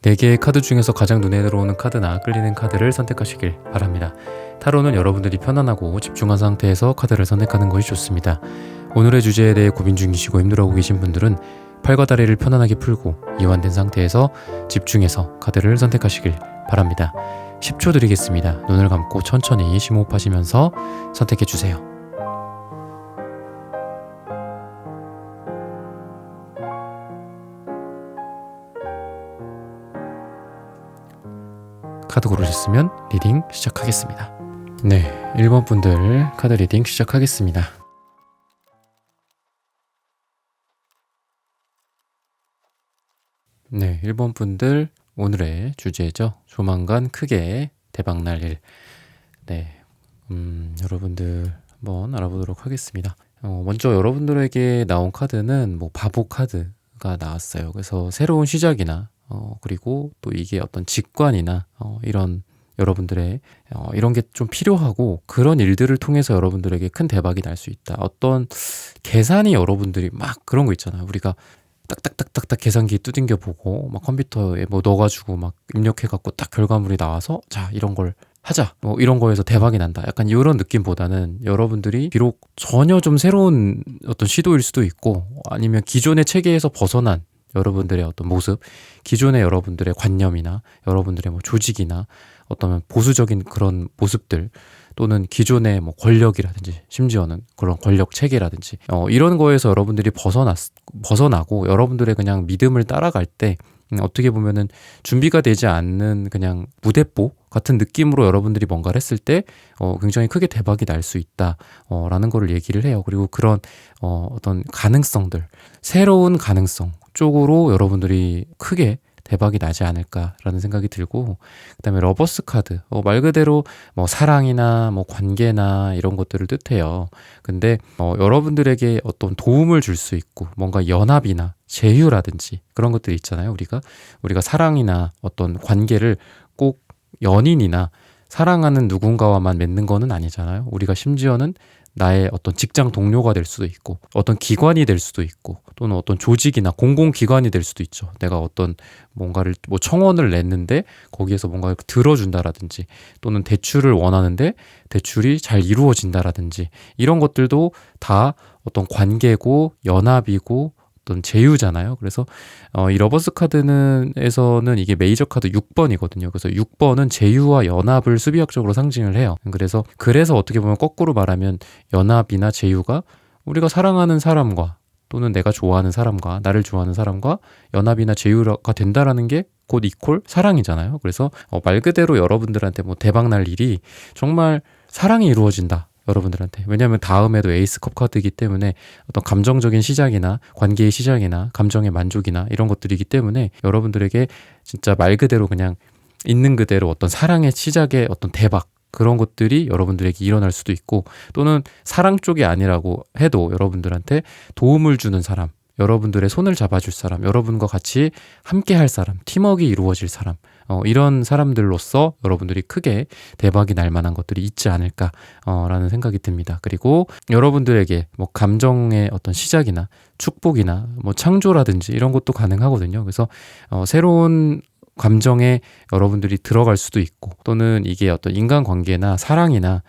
4개의 카드 중에서 가장 눈에 들어오는 카드나 끌리는 카드를 선택하시길 바랍니다. 타로는 여러분들이 편안하고 집중한 상태에서 카드를 선택하는 것이 좋습니다. 오늘의 주제에 대해 고민 중이시고 힘들어하고 계신 분들은 팔과 다리를 편안하게 풀고 이완된 상태에서 집중해서 카드를 선택하시길 바랍니다. 10초 드리겠습니다. 눈을 감고 천천히 심호흡하시면서 선택해주세요. 카드 고르셨으면 리딩 시작하겠습니다. 네, 1번 분들 카드 리딩 시작하겠습니다. 네, 1번 분들 오늘의 주제죠. 조만간 크게 대박날 일. 네, 여러분들 한번 알아보도록 하겠습니다. 먼저 여러분들에게 나온 카드는 바보 카드가 나왔어요. 그래서 새로운 시작이나 그리고 또 이게 어떤 직관이나 이런 여러분들의 이런 게 좀 필요하고 그런 일들을 통해서 여러분들에게 큰 대박이 날 수 있다. 어떤 계산이 여러분들이 막 그런 거 있잖아요. 우리가 딱딱딱딱딱 계산기 두들겨 보고 막 컴퓨터에 넣어가지고 막 입력해갖고 딱 결과물이 나와서 자 이런 걸 하자 이런 거에서 대박이 난다. 약간 이런 느낌보다는 여러분들이 비록 전혀 좀 새로운 어떤 시도일 수도 있고 아니면 기존의 체계에서 벗어난 여러분들의 어떤 모습, 기존의 여러분들의 관념이나 여러분들의 조직이나 어떤 보수적인 그런 모습들 또는 기존의 권력이라든지 심지어는 그런 권력 체계라든지 이런 거에서 여러분들이 벗어나고 여러분들의 그냥 믿음을 따라갈 때 어떻게 보면은 준비가 되지 않는 그냥 무대뽀 같은 느낌으로 여러분들이 뭔가를 했을 때 굉장히 크게 대박이 날 수 있다 라는 거를 얘기를 해요. 그리고 그런 어떤 가능성들, 새로운 가능성 쪽으로 여러분들이 크게 대박이 나지 않을까라는 생각이 들고, 그다음에 러버스 카드 말 그대로 사랑이나 관계나 이런 것들을 뜻해요. 근데 여러분들에게 어떤 도움을 줄 수 있고 뭔가 연합이나 제휴라든지 그런 것들이 있잖아요. 우리가 사랑이나 어떤 관계를 꼭 연인이나 사랑하는 누군가와만 맺는 거는 아니잖아요. 우리가 심지어는 나의 어떤 직장 동료가 될 수도 있고 어떤 기관이 될 수도 있고 또는 어떤 조직이나 공공기관이 될 수도 있죠. 내가 어떤 뭔가를 청원을 냈는데 거기에서 뭔가를 들어준다라든지 또는 대출을 원하는데 대출이 잘 이루어진다라든지 이런 것들도 다 어떤 관계고 연합이고 어떤 제휴잖아요. 그래서 이 러버스 카드에서는 이게 메이저 카드 6번이거든요. 그래서 6번은 제휴와 연합을 수비학적으로 상징을 해요. 그래서 어떻게 보면 거꾸로 말하면 연합이나 제휴가 우리가 사랑하는 사람과 또는 내가 좋아하는 사람과 나를 좋아하는 사람과 연합이나 제휴가 된다라는 게 곧 이퀄 사랑이잖아요. 그래서 말 그대로 여러분들한테 대박날 일이 정말 사랑이 이루어진다. 여러분들한테. 왜냐하면 다음에도 에이스컵 카드이기 때문에 어떤 감정적인 시작이나 관계의 시작이나 감정의 만족이나 이런 것들이기 때문에 여러분들에게 진짜 말 그대로 그냥 있는 그대로 어떤 사랑의 시작의 어떤 대박 그런 것들이 여러분들에게 일어날 수도 있고 또는 사랑 쪽이 아니라고 해도 여러분들한테 도움을 주는 사람, 여러분들의 손을 잡아줄 사람, 여러분과 같이 함께 할 사람, 팀워크가 이루어질 사람 이런 사람들로서 여러분들이 크게 대박이 날 만한 것들이 있지 않을까 라는 생각이 듭니다. 그리고 여러분들에게 감정의 어떤 시작이나 축복이나 창조라든지 이런 것도 가능하거든요. 그래서 새로운 감정에 여러분들이 들어갈 수도 있고 또는 이게 어떤 인간관계나 사랑이나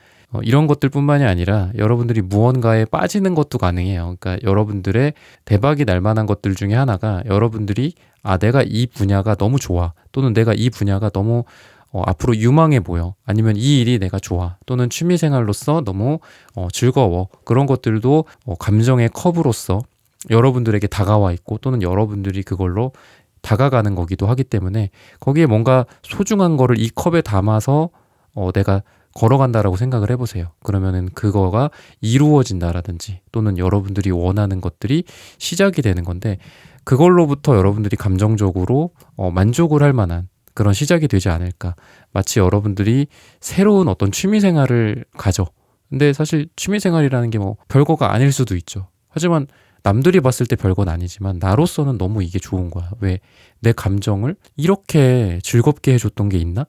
이런 것들뿐만이 아니라 여러분들이 무언가에 빠지는 것도 가능해요. 그러니까 여러분들의 대박이 날 만한 것들 중에 하나가 여러분들이 내가 이 분야가 너무 좋아 또는 내가 이 분야가 너무 앞으로 유망해 보여 아니면 이 일이 내가 좋아 또는 취미생활로서 너무 즐거워 그런 것들도 감정의 컵으로서 여러분들에게 다가와 있고 또는 여러분들이 그걸로 다가가는 거기도 하기 때문에 거기에 뭔가 소중한 거를 이 컵에 담아서 내가 걸어간다라고 생각을 해보세요. 그러면은 그거가 이루어진다라든지 또는 여러분들이 원하는 것들이 시작이 되는 건데 그걸로부터 여러분들이 감정적으로 만족을 할 만한 그런 시작이 되지 않을까. 마치 여러분들이 새로운 어떤 취미생활을 가져. 근데 사실 취미생활이라는 게 별거가 아닐 수도 있죠. 하지만 남들이 봤을 때 별건 아니지만 나로서는 너무 이게 좋은 거야. 왜? 내 감정을 이렇게 즐겁게 해줬던 게 있나?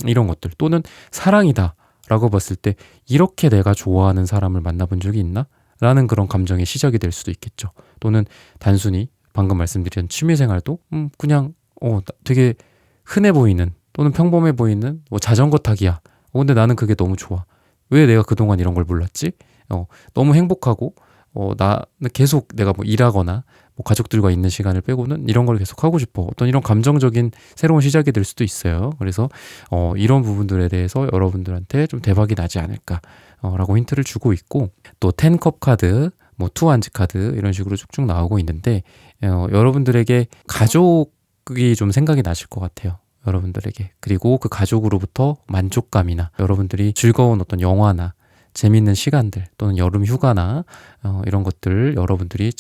이런 것들. 또는 사랑이다 라고 봤을 때 이렇게 내가 좋아하는 사람을 만나본 적이 있나? 라는 그런 감정의 시작이 될 수도 있겠죠. 또는 단순히 방금 말씀드린 취미생활도 그냥 되게 흔해 보이는 또는 평범해 보이는 뭐 자전거 타기야. 근데 나는 그게 너무 좋아. 왜 내가 그동안 이런 걸 몰랐지? 너무 행복하고 나는 계속 내가 뭐 일하거나 뭐 가족들과 있는 시간을 빼고는 이런 걸 계속 하고 싶어. 어떤 이런 감정적인 새로운 시작이 될 수도 있어요. 그래서 이런 부분들에 대해서 여러분들한테 좀 대박이 나지 않을까 라고 힌트를 주고 있고, 또 10컵 카드, 뭐 투한즈 카드 이런 식으로 쭉쭉 나오고 있는데 여러분들에게 가족이 좀 생각이 나실 것 같아요. 여러분들에게. 그리고 그 가족으로부터 만족감이나 여러분들이 즐거운 어떤 영화나 재밌는 시간들 또는 여름 휴가나 이런 것들 여러분들이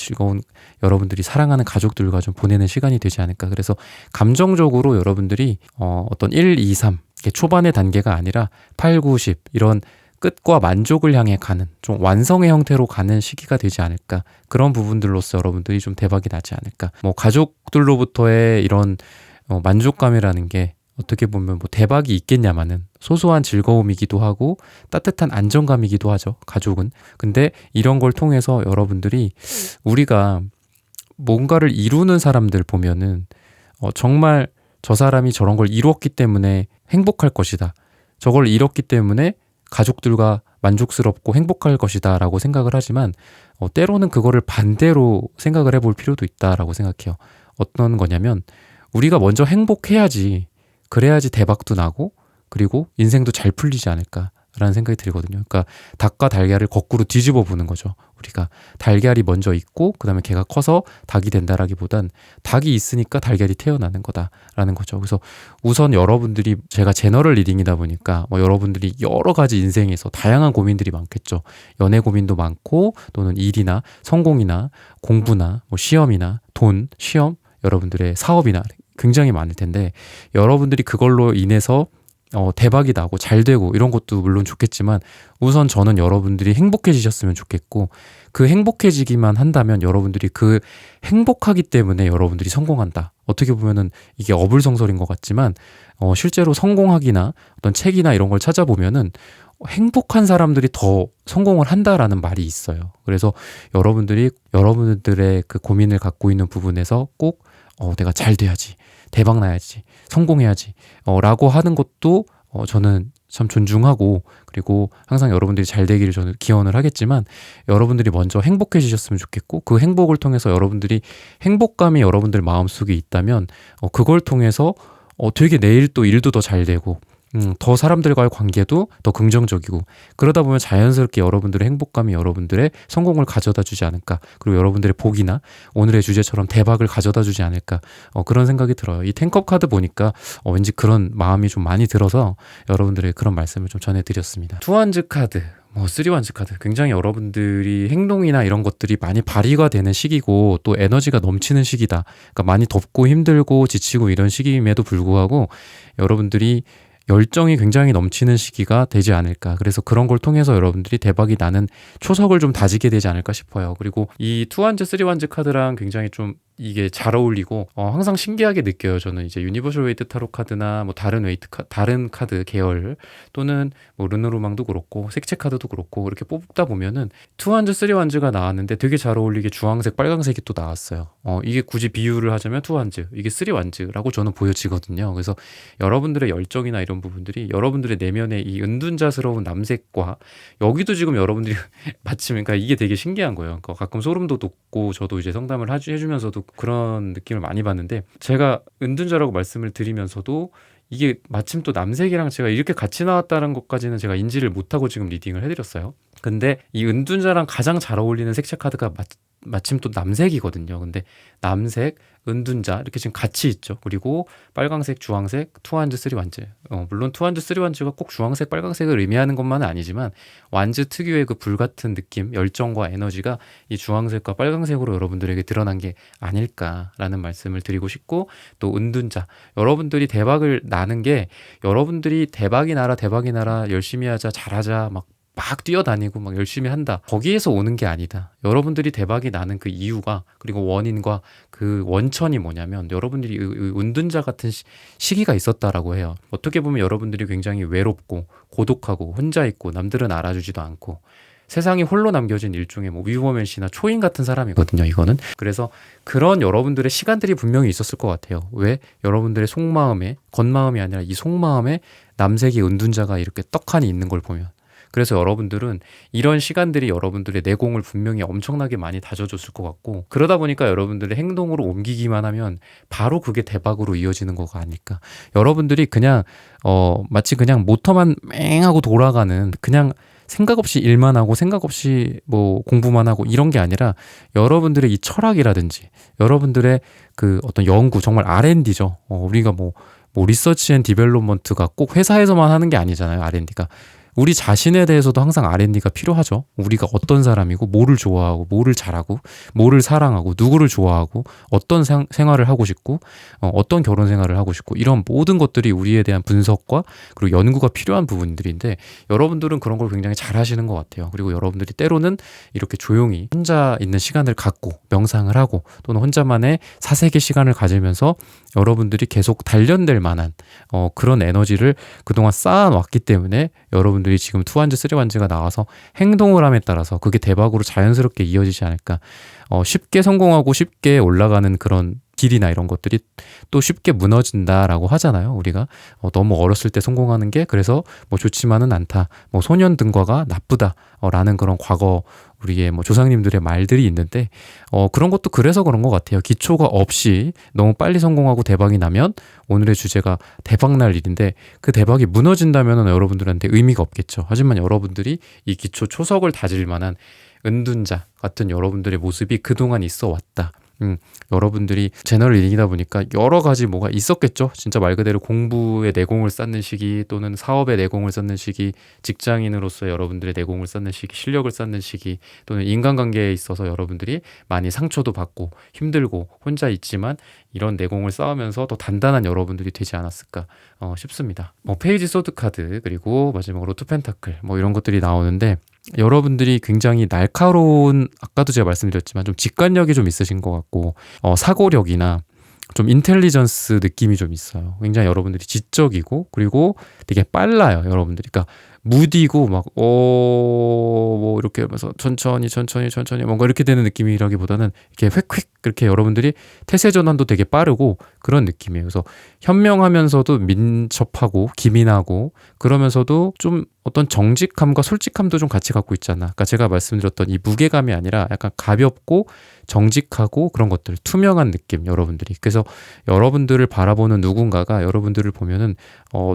사랑하는 가족들과 좀 보내는 시간이 되지 않을까. 그래서 감정적으로 여러분들이 어떤 1, 2, 3 이게 초반의 단계가 아니라 8, 9, 10 이런 끝과 만족을 향해 가는 좀 완성의 형태로 가는 시기가 되지 않을까. 그런 부분들로서 여러분들이 좀 대박이 나지 않을까. 뭐 가족들로부터의 이런 만족감이라는 게 어떻게 보면 뭐 대박이 있겠냐마는 소소한 즐거움이기도 하고 따뜻한 안정감이기도 하죠, 가족은. 근데 이런 걸 통해서 여러분들이 우리가 뭔가를 이루는 사람들 보면은 정말 저 사람이 저런 걸 이루었기 때문에 행복할 것이다. 저걸 이뤘기 때문에 가족들과 만족스럽고 행복할 것이다 라고 생각을 하지만 때로는 그거를 반대로 생각을 해볼 필요도 있다라고 생각해요. 어떤 거냐면 우리가 먼저 행복해야지, 그래야지 대박도 나고 그리고 인생도 잘 풀리지 않을까라는 생각이 들거든요. 그러니까 닭과 달걀을 거꾸로 뒤집어 보는 거죠. 우리가 달걀이 먼저 있고 그다음에 걔가 커서 닭이 된다라기보단 닭이 있으니까 달걀이 태어나는 거다라는 거죠. 그래서 우선 여러분들이, 제가 제너럴 리딩이다 보니까 여러분들이 여러 가지 인생에서 다양한 고민들이 많겠죠. 연애 고민도 많고 또는 일이나 성공이나 공부나 뭐 시험이나 돈, 시험, 여러분들의 사업이나 굉장히 많을 텐데 여러분들이 그걸로 인해서 대박이 나고 잘 되고 이런 것도 물론 좋겠지만 우선 저는 여러분들이 행복해지셨으면 좋겠고, 그 행복해지기만 한다면 여러분들이 그 행복하기 때문에 여러분들이 성공한다. 어떻게 보면은 이게 어불성설인 것 같지만 실제로 성공하기나 어떤 책이나 이런 걸 찾아보면은 행복한 사람들이 더 성공을 한다라는 말이 있어요. 그래서 여러분들의 그 고민을 갖고 있는 부분에서 꼭 내가 잘 돼야지, 대박 나야지, 성공해야지 라고 하는 것도 저는 참 존중하고, 그리고 항상 여러분들이 잘 되기를 저는 기원을 하겠지만 여러분들이 먼저 행복해지셨으면 좋겠고, 그 행복을 통해서 여러분들이 행복감이 여러분들 마음속에 있다면 그걸 통해서 되게 내일 또 일도 더 잘 되고 더 사람들과의 관계도 더 긍정적이고, 그러다 보면 자연스럽게 여러분들의 행복감이 여러분들의 성공을 가져다 주지 않을까, 그리고 여러분들의 복이나 오늘의 주제처럼 대박을 가져다 주지 않을까, 그런 생각이 들어요. 이 10컵 카드 보니까 왠지 그런 마음이 좀 많이 들어서 여러분들의 그런 말씀을 좀 전해드렸습니다. 투한즈 카드, 쓰리완즈 카드, 굉장히 여러분들이 행동이나 이런 것들이 많이 발휘가 되는 시기고 또 에너지가 넘치는 시기다. 그러니까 많이 덥고 힘들고 지치고 이런 시기임에도 불구하고 여러분들이 열정이 굉장히 넘치는 시기가 되지 않을까. 그래서 그런 걸 통해서 여러분들이 대박이 나는 초석을 좀 다지게 되지 않을까 싶어요. 그리고 이 투한즈, 쓰리완즈 카드랑 굉장히 좀 이게 잘 어울리고 항상 신기하게 느껴요. 저는 이제 유니버셜 웨이트 타로 카드나 뭐 다른 카드 계열 또는 뭐 르누르망도 그렇고 색채 카드도 그렇고 이렇게 뽑다 보면은 투한즈, 쓰리완즈가 나왔는데 되게 잘 어울리게 주황색, 빨강색이 또 나왔어요. 이게 굳이 비유를 하자면 투한즈, 이게 쓰리완즈라고 저는 보여지거든요. 그래서 여러분들의 열정이나 이런 부분들이 여러분들의 내면의 이 은둔자스러운 남색과, 여기도 지금 여러분들이 마침, 그러니까 이게 되게 신기한 거예요. 그러니까 가끔 소름도 돋고, 저도 이제 상담을 해주면서도 그런 느낌을 많이 받는데, 제가 은둔자라고 말씀을 드리면서도 이게 마침 또 남색이랑 제가 이렇게 같이 나왔다는 것까지는 제가 인지를 못하고 지금 리딩을 해드렸어요. 근데 이 은둔자랑 가장 잘 어울리는 색채 카드가 마침 또 남색이거든요. 근데 남색, 은둔자 이렇게 지금 같이 있죠. 그리고 빨강색, 주황색, 투한즈, 쓰리완즈. 물론 투한즈, 쓰리완즈가 꼭 주황색, 빨강색을 의미하는 것만은 아니지만 완즈 특유의 그 불같은 느낌, 열정과 에너지가 이 주황색과 빨강색으로 여러분들에게 드러난 게 아닐까라는 말씀을 드리고 싶고, 또 은둔자, 여러분들이 대박을 나는 게 여러분들이 대박이 나라 열심히 하자, 잘하자 막 뛰어다니고 막 열심히 한다, 거기에서 오는 게 아니다. 여러분들이 대박이 나는 그 이유가, 그리고 원인과 그 원천이 뭐냐면 여러분들이 은둔자 같은 시기가 있었다라고 해요. 어떻게 보면 여러분들이 굉장히 외롭고 고독하고 혼자 있고 남들은 알아주지도 않고 세상이 홀로 남겨진 일종의 뭐 위버맨시나 초인 같은 사람이거든요, 이거는. 그래서 그런 여러분들의 시간들이 분명히 있었을 것 같아요. 왜? 여러분들의 속마음에, 겉마음이 아니라 이 속마음에 남색의 은둔자가 이렇게 떡하니 있는 걸 보면. 그래서 여러분들은 이런 시간들이 여러분들의 내공을 분명히 엄청나게 많이 다져줬을 것 같고, 그러다 보니까 여러분들의 행동으로 옮기기만 하면 바로 그게 대박으로 이어지는 거가 아닐까. 여러분들이 그냥 마치 그냥 모터만 맹하고 돌아가는, 그냥 생각 없이 일만 하고 생각 없이 뭐 공부만 하고 이런 게 아니라, 여러분들의 이 철학이라든지 여러분들의 그 어떤 연구, 정말 R&D죠. 우리가 뭐 리서치 앤 디벨롭먼트가 꼭 회사에서만 하는 게 아니잖아요, R&D가. 우리 자신에 대해서도 항상 R&D가 필요하죠. 우리가 어떤 사람이고, 뭐를 좋아하고, 뭐를 잘하고, 뭐를 사랑하고, 누구를 좋아하고, 어떤 생활을 하고 싶고, 어떤 결혼 생활을 하고 싶고, 이런 모든 것들이 우리에 대한 분석과 그리고 연구가 필요한 부분들인데, 여러분들은 그런 걸 굉장히 잘 하시는 것 같아요. 그리고 여러분들이 때로는 이렇게 조용히 혼자 있는 시간을 갖고 명상을 하고, 또는 혼자만의 사색의 시간을 가지면서 여러분들이 계속 단련될 만한 그런 에너지를 그동안 쌓아놨기 때문에, 여러분들이 지금 투한즈, 쓰리완즈가 나와서 행동을 함에 따라서 그게 대박으로 자연스럽게 이어지지 않을까. 쉽게 성공하고 쉽게 올라가는 그런 길이나 이런 것들이 또 쉽게 무너진다라고 하잖아요. 우리가 너무 어렸을 때 성공하는 게 그래서 뭐 좋지만은 않다, 뭐 소년 등과가 나쁘다 라는 그런 과거 우리의 뭐 조상님들의 말들이 있는데, 그런 것도 그래서 그런 것 같아요. 기초가 없이 너무 빨리 성공하고 대박이 나면, 오늘의 주제가 대박 날 일인데, 그 대박이 무너진다면 여러분들한테 의미가 없겠죠. 하지만 여러분들이 이 기초 초석을 다질 만한 은둔자 같은 여러분들의 모습이 그동안 있어 왔다. 여러분들이 채널을 이기다 보니까 여러 가지 뭐가 있었겠죠. 진짜 말 그대로 공부에 내공을 쌓는 시기, 또는 사업에 내공을 쌓는 시기, 직장인으로서 여러분들의 내공을 쌓는 시기, 실력을 쌓는 시기, 또는 인간관계에 있어서 여러분들이 많이 상처도 받고 힘들고 혼자 있지만 이런 내공을 쌓으면서 더 단단한 여러분들이 되지 않았을까 싶습니다. 페이지 소드 카드, 그리고 마지막으로 투 펜타클, 뭐 이런 것들이 나오는데, 여러분들이 굉장히 날카로운, 아까도 제가 말씀드렸지만 좀 직관력이 좀 있으신 것 같고, 사고력이나 좀 인텔리전스 느낌이 좀 있어요. 굉장히 여러분들이 지적이고, 그리고 되게 빨라요, 여러분들이. 그러니까 무디고 막 뭐 이렇게 하면서 천천히 뭔가 이렇게 되는 느낌이라기보다는 이렇게 휙휙 그렇게 여러분들이 태세 전환도 되게 빠르고 그런 느낌이에요. 그래서 현명하면서도 민첩하고 기민하고, 그러면서도 좀 어떤 정직함과 솔직함도 좀 같이 갖고 있잖아. 그러니까 제가 말씀드렸던 이 무게감이 아니라 약간 가볍고 정직하고 그런 것들, 투명한 느낌, 여러분들이. 그래서 여러분들을 바라보는 누군가가 여러분들을 보면은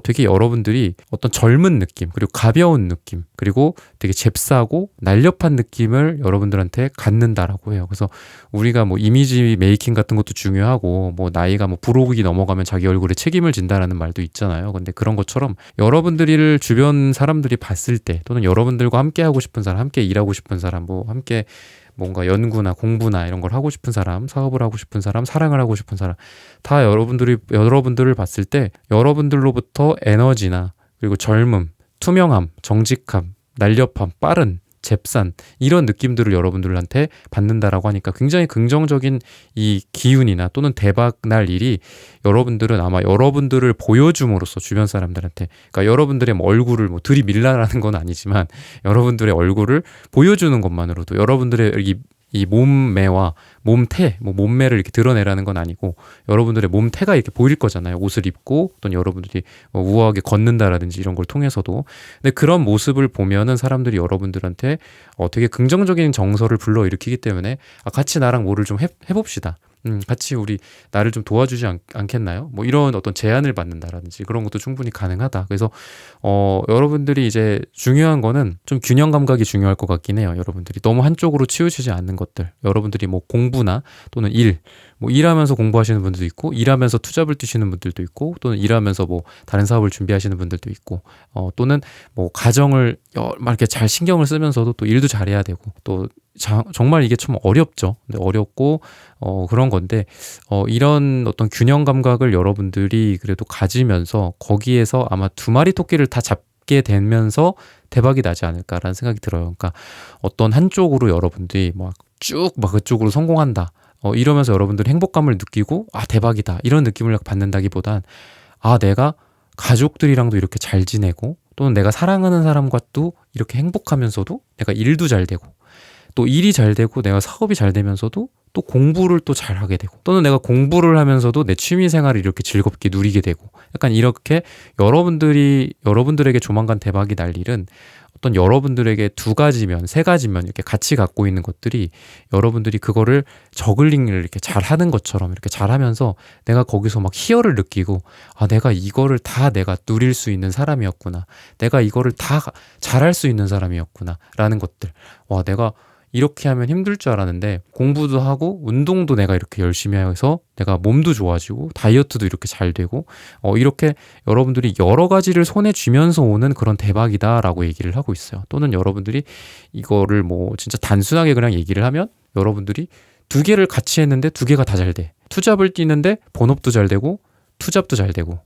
되게 여러분들이 어떤 젊은 느낌, 그리고 가벼운 느낌, 그리고 되게 잽싸고 날렵한 느낌을 여러분들한테 갖는다라고 해요. 그래서 우리가 뭐 이미지 메이킹 같은 것도 중요하고, 뭐 나이가 뭐 부록이 넘어가면 자기 얼굴에 책임을 진다라는 말도 있잖아요. 근데 그런 것처럼 여러분들을 주변 사람들이 봤을 때, 또는 여러분들과 함께 하고 싶은 사람, 함께 일하고 싶은 사람, 뭐 함께 뭔가 연구나 공부나 이런 걸 하고 싶은 사람, 사업을 하고 싶은 사람, 사랑을 하고 싶은 사람, 다 여러분들을 봤을 때 여러분들로부터 에너지나, 그리고 젊음, 투명함, 정직함, 날렵함, 빠른, 잽산, 이런 느낌들을 여러분들한테 받는다라고 하니까 굉장히 긍정적인 이 기운이나 또는 대박 날 일이, 여러분들은 아마 여러분들을 보여줌으로써 주변 사람들한테, 그러니까 여러분들의 뭐 얼굴을 뭐 들이밀라라는 건 아니지만, 여러분들의 얼굴을 보여주는 것만으로도 여러분들의 이 몸매와 몸태, 뭐 몸매를 이렇게 드러내라는 건 아니고, 여러분들의 몸태가 이렇게 보일 거잖아요. 옷을 입고, 또는 여러분들이 우아하게 걷는다라든지 이런 걸 통해서도. 근데 그런 모습을 보면은 사람들이 여러분들한테 되게 긍정적인 정서를 불러일으키기 때문에, 같이 나랑 뭐를 좀 해봅시다. 같이 우리 나를 좀 도와주지 않겠나요? 뭐 이런 어떤 제안을 받는다라든지 그런 것도 충분히 가능하다. 그래서 여러분들이 이제 중요한 거는 좀 균형 감각이 중요할 것 같긴 해요. 여러분들이 너무 한쪽으로 치우치지 않는 것들. 여러분들이 뭐 공부나 또는 뭐 일하면서 공부하시는 분들도 있고, 일하면서 투잡을 뛰시는 분들도 있고, 또는 일하면서 뭐 다른 사업을 준비하시는 분들도 있고, 또는 뭐 가정을 막 이렇게 잘 신경을 쓰면서도 또 일도 잘해야 되고, 또 정말 이게 좀 어렵죠. 근데 어렵고 그런 건데, 이런 어떤 균형 감각을 여러분들이 그래도 가지면서 거기에서 아마 두 마리 토끼를 다 잡게 되면서 대박이 나지 않을까라는 생각이 들어요. 그러니까 어떤 한쪽으로 여러분들이 막 그쪽으로 성공한다, 이러면서 여러분들이 행복감을 느끼고 대박이다 이런 느낌을 받는다기보단, 내가 가족들이랑도 이렇게 잘 지내고, 또는 내가 사랑하는 사람과 또 이렇게 행복하면서도 내가 일도 잘 되고 또 일이 잘 되고 내가 사업이 잘 되면서도 또 공부를 또 잘하게 되고 또는 내가 공부를 하면서도 내 취미 생활을 이렇게 즐겁게 누리게 되고 약간 이렇게 여러분들에게 조만간 대박이 날 일은 어떤 여러분들에게 두 가지면 세 가지면 이렇게 같이 갖고 있는 것들이 여러분들이 그거를 저글링을 이렇게 잘하는 것처럼 이렇게 잘하면서 내가 거기서 막 희열을 느끼고 아 내가 이거를 다 내가 누릴 수 있는 사람이었구나 내가 이거를 다 잘할 수 있는 사람이었구나 라는 것들 와 내가 이렇게 하면 힘들 줄 알았는데 공부도 하고 운동도 내가 이렇게 열심히 해서 내가 몸도 좋아지고 다이어트도 이렇게 잘 되고 이렇게 여러분들이 여러 가지를 손에 쥐면서 오는 그런 대박이다라고 얘기를 하고 있어요. 또는 여러분들이 이거를 뭐 진짜 단순하게 그냥 얘기를 하면 여러분들이 두 개를 같이 했는데 두 개가 다 잘 돼. 투잡을 뛰는데 본업도 잘 되고 투잡도 잘 되고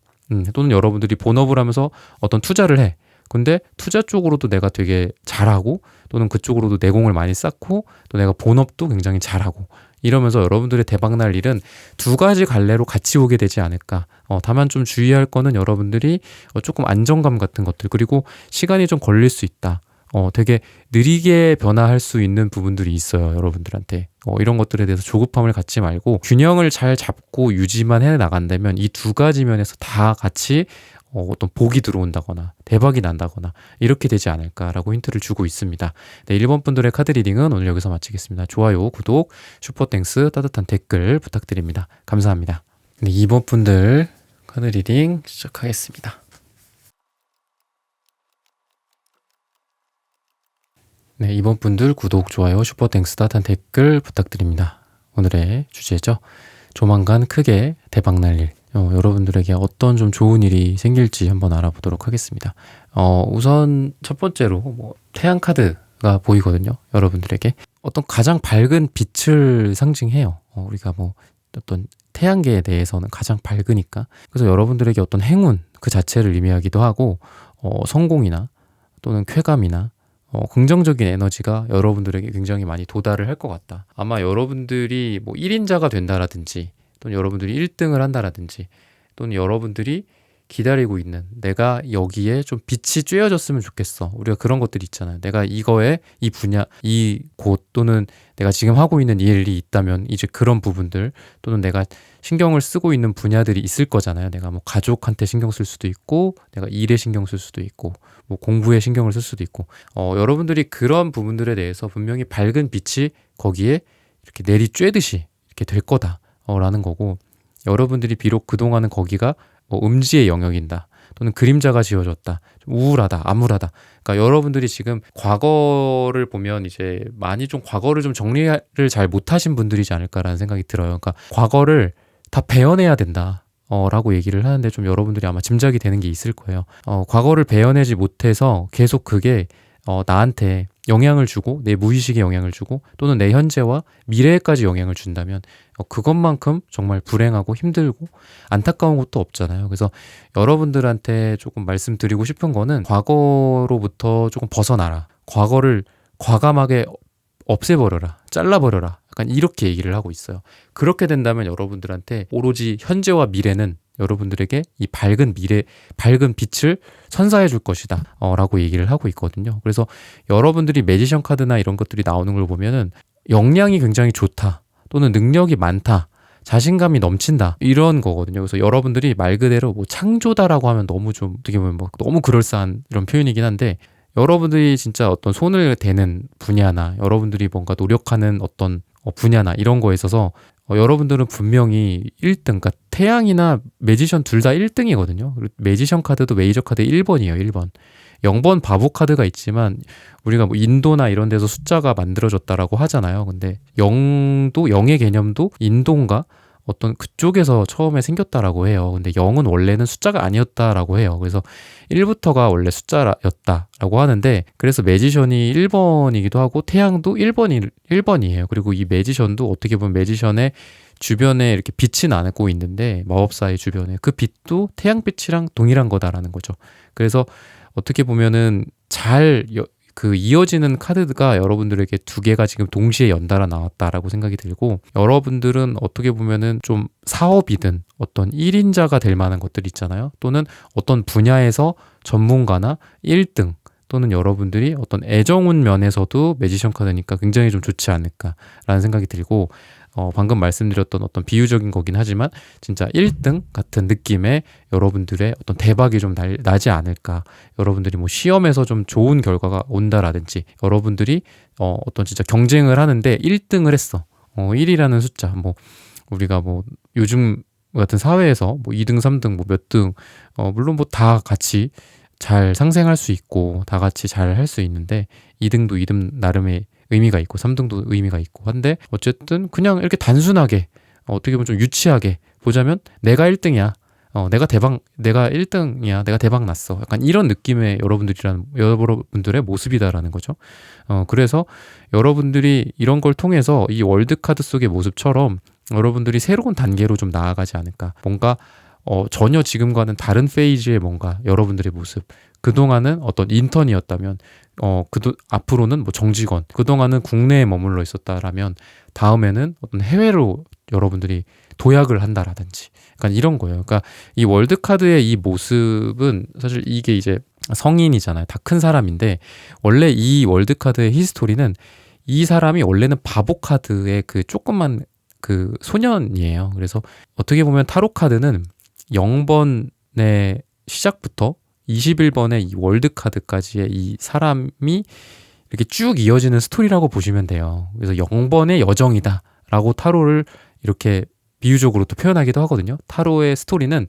또는 여러분들이 본업을 하면서 어떤 투자를 해. 근데 투자 쪽으로도 내가 되게 잘하고 또는 그쪽으로도 내공을 많이 쌓고 또 내가 본업도 굉장히 잘하고 이러면서 여러분들의 대박날 일은 두 가지 갈래로 같이 오게 되지 않을까. 다만 좀 주의할 거는 여러분들이 조금 안정감 같은 것들 그리고 시간이 좀 걸릴 수 있다. 되게 느리게 변화할 수 있는 부분들이 있어요. 여러분들한테. 이런 것들에 대해서 조급함을 갖지 말고 균형을 잘 잡고 유지만 해 나간다면 이 두 가지 면에서 다 같이 어떤 복이 들어온다거나 대박이 난다거나 이렇게 되지 않을까라고 힌트를 주고 있습니다. 네, 1번 분들의 카드 리딩은 오늘 여기서 마치겠습니다. 좋아요, 구독, 슈퍼땡스, 따뜻한 댓글 부탁드립니다. 감사합니다. 네, 2번 분들 카드 리딩 시작하겠습니다. 네, 2번 분들 구독, 좋아요, 슈퍼땡스, 따뜻한 댓글 부탁드립니다. 오늘의 주제죠. 조만간 크게 대박날 일. 여러분들에게 어떤 좀 좋은 일이 생길지 한번 알아보도록 하겠습니다. 우선 첫 번째로 태양 카드가 보이거든요. 여러분들에게 어떤 가장 밝은 빛을 상징해요. 우리가 어떤 태양계에 대해서는 가장 밝으니까. 그래서 여러분들에게 어떤 행운 그 자체를 의미하기도 하고 성공이나 또는 쾌감이나 긍정적인 에너지가 여러분들에게 굉장히 많이 도달을 할 것 같다. 아마 여러분들이 1인자가 된다라든지 또는 여러분들이 1등을 한다라든지 또는 여러분들이 기다리고 있는 내가 여기에 좀 빛이 쬐어졌으면 좋겠어. 우리가 그런 것들이 있잖아요. 내가 이거에 이 분야, 이 곳 또는 내가 지금 하고 있는 일이 있다면 이제 그런 부분들 또는 내가 신경을 쓰고 있는 분야들이 있을 거잖아요. 내가 가족한테 신경 쓸 수도 있고 내가 일에 신경 쓸 수도 있고 공부에 신경을 쓸 수도 있고 여러분들이 그런 부분들에 대해서 분명히 밝은 빛이 거기에 이렇게 내리쬐듯이 이렇게 될 거다. 라는 거고 여러분들이 비록 그동안은 거기가 음지의 영역이다 또는 그림자가 지어졌다 좀 우울하다 암울하다 그러니까 여러분들이 지금 과거를 보면 이제 많이 좀 과거를 좀 정리를 잘 못하신 분들이지 않을까라는 생각이 들어요. 그러니까 과거를 다 베어내야 된다 라고 얘기를 하는데 좀 여러분들이 아마 짐작이 되는 게 있을 거예요. 과거를 베어내지 못해서 계속 그게 나한테 영향을 주고 내 무의식에 영향을 주고 또는 내 현재와 미래에까지 영향을 준다면 그것만큼 정말 불행하고 힘들고 안타까운 것도 없잖아요. 그래서 여러분들한테 조금 말씀드리고 싶은 거는 과거로부터 조금 벗어나라. 과거를 과감하게 없애버려라. 잘라버려라. 약간 이렇게 얘기를 하고 있어요. 그렇게 된다면 여러분들한테 오로지 현재와 미래는 여러분들에게 이 밝은 미래, 밝은 빛을 선사해 줄 것이다 라고 얘기를 하고 있거든요. 그래서 여러분들이 매지션 카드나 이런 것들이 나오는 걸 보면은 역량이 굉장히 좋다 또는 능력이 많다 자신감이 넘친다 이런 거거든요. 그래서 여러분들이 말 그대로 창조다라고 하면 너무 좀 어떻게 보면 너무 그럴싸한 이런 표현이긴 한데 여러분들이 진짜 어떤 손을 대는 분야나 여러분들이 뭔가 노력하는 어떤 분야나 이런 거에 있어서 여러분들은 분명히 1등, 그러니까 태양이나 매지션 둘 다 1등이거든요. 매지션 카드도 메이저 카드 1번이에요, 1번. 0번 바보 카드가 있지만 우리가 인도나 이런 데서 숫자가 만들어졌다라고 하잖아요. 근데 0의 개념도 인도인가 어떤 그쪽에서 처음에 생겼다라고 해요. 근데 0은 원래는 숫자가 아니었다라고 해요. 그래서 1부터가 원래 숫자였다라고 하는데 그래서 매지션이 1번이기도 하고 태양도 1번이에요. 그리고 이 매지션도 어떻게 보면 매지션의 주변에 이렇게 빛이 나고 있는데 마법사의 주변에 그 빛도 태양빛이랑 동일한 거다라는 거죠. 그래서 어떻게 보면은 그 이어지는 카드가 여러분들에게 두 개가 지금 동시에 연달아 나왔다라고 생각이 들고, 여러분들은 어떻게 보면은 좀 사업이든 어떤 1인자가 될 만한 것들 있잖아요. 또는 어떤 분야에서 전문가나 1등, 또는 여러분들이 어떤 애정운 면에서도 매지션 카드니까 굉장히 좀 좋지 않을까라는 생각이 들고, 방금 말씀드렸던 어떤 비유적인 거긴 하지만 진짜 1등 같은 느낌의 여러분들의 어떤 대박이 좀 나지 않을까. 여러분들이 뭐 시험에서 좀 좋은 결과가 온다라든지, 여러분들이 어떤 진짜 경쟁을 하는데 1등을 했어. 1이라는 숫자, 뭐 우리가 뭐 요즘 같은 사회에서 뭐 2등, 3등, 뭐 몇 등, 물론 뭐 다 같이 잘 상생할 수 있고 다 같이 잘 할 수 있는데, 2등도 2등 나름의 의미가 있고 3등도 의미가 있고 한데, 어쨌든 그냥 이렇게 단순하게 어떻게 보면 좀 유치하게 보자면 내가 1등이야. 내가 1등이야. 내가 대박 났어. 약간 이런 느낌의 여러분들의 모습이다라는 거죠. 그래서 여러분들이 이런 걸 통해서 이 월드카드 속의 모습처럼 여러분들이 새로운 단계로 좀 나아가지 않을까. 뭔가 전혀 지금과는 다른 페이지의 뭔가 여러분들의 모습. 그동안은 어떤 인턴이었다면, 앞으로는 뭐 정직원, 그동안은 국내에 머물러 있었다라면, 다음에는 어떤 해외로 여러분들이 도약을 한다라든지, 약간 이런 거예요. 그러니까 이 월드카드의 이 모습은 사실 이게 이제 성인이잖아요. 다 큰 사람인데, 원래 이 월드카드의 히스토리는 이 사람이 원래는 바보카드의 그 조그만 그 소년이에요. 그래서 어떻게 보면 타로카드는 0번의 시작부터 21번의 이 월드카드까지의 이 사람이 이렇게 쭉 이어지는 스토리라고 보시면 돼요. 그래서 0번의 여정이다 라고 타로를 이렇게 비유적으로 또 표현하기도 하거든요. 타로의 스토리는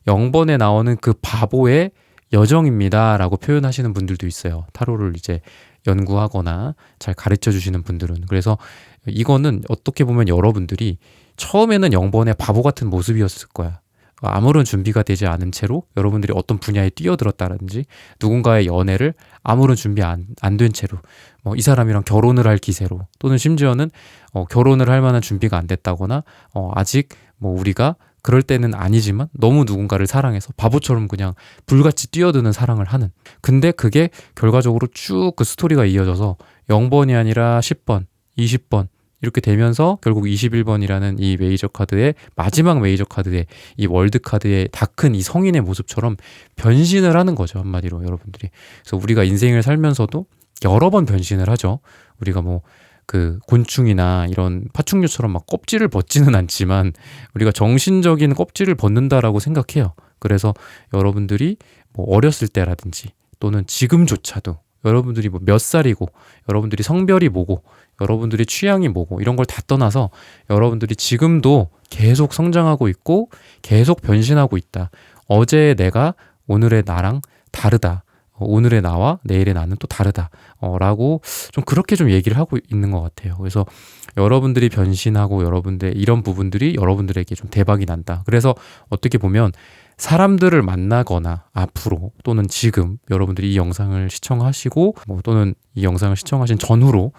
0번에 나오는 그 바보의 여정입니다 라고 표현하시는 분들도 있어요. 타로를 이제 연구하거나 잘 가르쳐 주시는 분들은. 그래서 이거는 어떻게 보면 여러분들이 처음에는 0번의 바보 같은 모습이었을 거야. 아무런 준비가 되지 않은 채로 여러분들이 어떤 분야에 뛰어들었다든지, 누군가의 연애를 아무런 준비 안 된 채로, 이 사람이랑 결혼을 할 기세로, 또는 심지어는 결혼을 할 만한 준비가 안 됐다거나, 아직 뭐 우리가 그럴 때는 아니지만 너무 누군가를 사랑해서 바보처럼 그냥 불같이 뛰어드는 사랑을 하는. 근데 그게 결과적으로 쭉 그 스토리가 이어져서 0번이 아니라 10번, 20번 이렇게 되면서 결국 21번이라는 이 메이저 카드의 마지막 메이저 카드의 이 월드 카드의 다 큰 이 성인의 모습처럼 변신을 하는 거죠. 한마디로 여러분들이. 그래서 우리가 인생을 살면서도 여러 번 변신을 하죠. 우리가 뭐 그 곤충이나 이런 파충류처럼 막 껍질을 벗지는 않지만 우리가 정신적인 껍질을 벗는다라고 생각해요. 그래서 여러분들이 뭐 어렸을 때라든지 또는 지금조차도 여러분들이 뭐 몇 살이고, 여러분들이 성별이 뭐고, 여러분들이 취향이 뭐고, 이런 걸 다 떠나서 여러분들이 지금도 계속 성장하고 있고 계속 변신하고 있다. 어제의 내가 오늘의 나랑 다르다. 오늘의 나와 내일의 나는 또 다르다. 라고 좀 그렇게 좀 얘기를 하고 있는 것 같아요. 그래서 여러분들이 변신하고 여러분들 이런 부분들이 여러분들에게 좀 대박이 난다. 그래서 어떻게 보면 사람들을 만나거나 앞으로 또는 지금 여러분들이 이 영상을 시청하시고 또는 이 영상을 시청하신 전후로